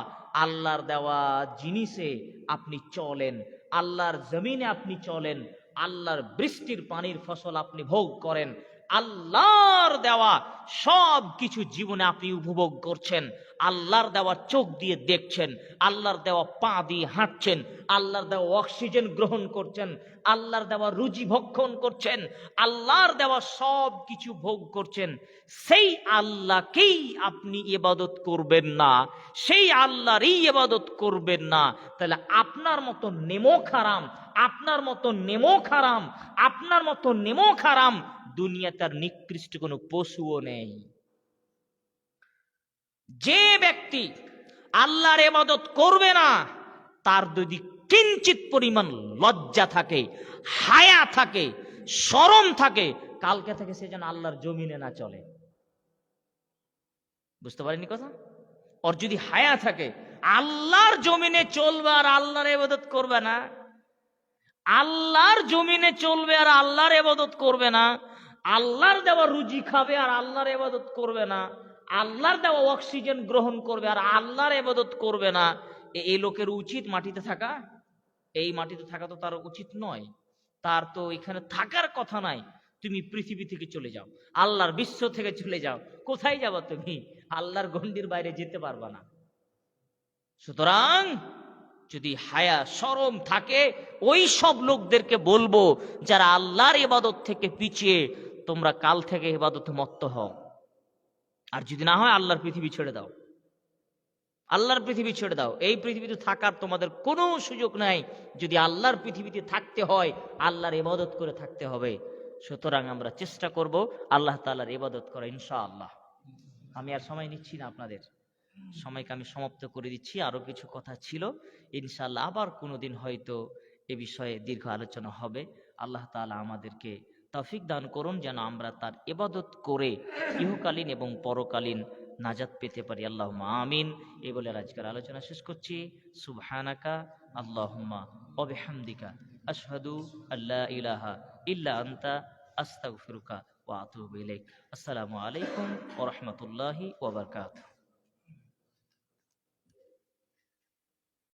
আল্লাহর দেওয়া জিনিসে আপনি চলেন, আল্লাহর জমিনে আপনি চলেন, আল্লাহর বৃষ্টির পানির ফসল আপনি ভোগ করেন, আল্লাহর দেওয়া সব কিছু জীবনে আপনি উপভোগ করছেন, আল্লাহর দেওয়া চোখ দিয়ে দেখছেন, আল্লাহর দেওয়া পা দিয়ে হাঁটছেন, আল্লাহর দেওয়া অক্সিজেন গ্রহণ করছেন, আল্লাহর দেওয়া রুজি ভক্ষণ করছেন, আল্লাহর দেওয়া সব কিছু ভোগ করছেন। সেই আল্লাহকেই আপনি ইবাদত করবেন না, সেই আল্লাহরই ইবাদত করবেন না, তাহলে আপনার মতো নেমো খারাম, আপনার মতো নেমো খারাম, আপনার মতো নেমো খারাম দুনিয়াতে আর নিকৃষ্ট কোনো পশুও নেই। যে ব্যক্তি আল্লাহর ইবাদত করবে না, তার যদি কিঞ্চিত পরিমাণ লজ্জা থাকে, হায়া থাকে, শরম থাকে, কালকে থেকে সে যেন আল্লাহর জমিনে না চলে। বুঝতে পারেননি কথা? ওর যদি হায়া থাকে, আল্লাহর জমিনে চলবে আর আল্লাহর ইবাদত করবে না, আল্লাহর জমিনে চলবে আর আল্লাহর ইবাদত করবে না, আল্লাহর দেওয়া রুজি খাবে আর আল্লাহর ইবাদত করবে না, আল্লাহর দেওয়া অক্সিজেন গ্রহণ করবে আর আল্লাহর ইবাদত করবে না, এই লোকের উচিত মাটিতে থাকা? এই মাটিতে থাকা তো তার উচিত নয়, তার তো এখানে থাকার কথা নাই। তুমি পৃথিবী থেকে চলে যাও, আল্লাহর বিশ্ব থেকে চলে যাও, কোথায় যাবা তুমি? আল্লাহর গণ্ডির বাইরে যেতে পারবা না। সুতরাং যদি হায়া শরম থাকে, ওই সব লোকদেরকে বলবো যারা আল্লাহর ইবাদত থেকে পিছিয়ে, তোমরা কাল থেকে ইবাদতে মত্ত হও। আর যদি না হয়, আল্লাহর পৃথিবী ছেড়ে দাও, আল্লাহর পৃথিবী ছেড়ে দাও। এই পৃথিবীতে থাকার তোমাদের কোনো সুযোগ নাই। যদি আল্লাহর পৃথিবীতে থাকতে হয়, আল্লাহর ইবাদত করে থাকতে হবে। সুতরাং আমরা চেষ্টা করব আল্লাহ তাআলার ইবাদত করা, ইনশাআল্লাহ। আমি আর সময় নিচ্ছি না, আপনাদের সময়কে আমি সমাপ্ত করে দিচ্ছি। আরো কিছু কথা ছিল, ইনশাআল্লাহ আবার কোনোদিন হয়তো এ বিষয়ে দীর্ঘ আলোচনা হবে। আল্লাহ তাআলা আমাদেরকে তৌফিক দান করুন, যেন আমরা তার ইবাদত করে ইহকালীন এবং পরকালীন নাজাত পেতে পারি। আল্লাহুম্মা আমিন। এই বলে আজকের আলোচনা শেষ করছি। সুবহানাকা আল্লাহুম্মা ওয়া বিহামদিকা আশহাদু আল্লা ইলাহা ইল্লা আনতা আস্তাগফিরুকা ওয়া আতুবু ইলাইক। আসসালামু আলাইকুম ওয়া রাহমাতুল্লাহি ওয়া বারাকাতুহু।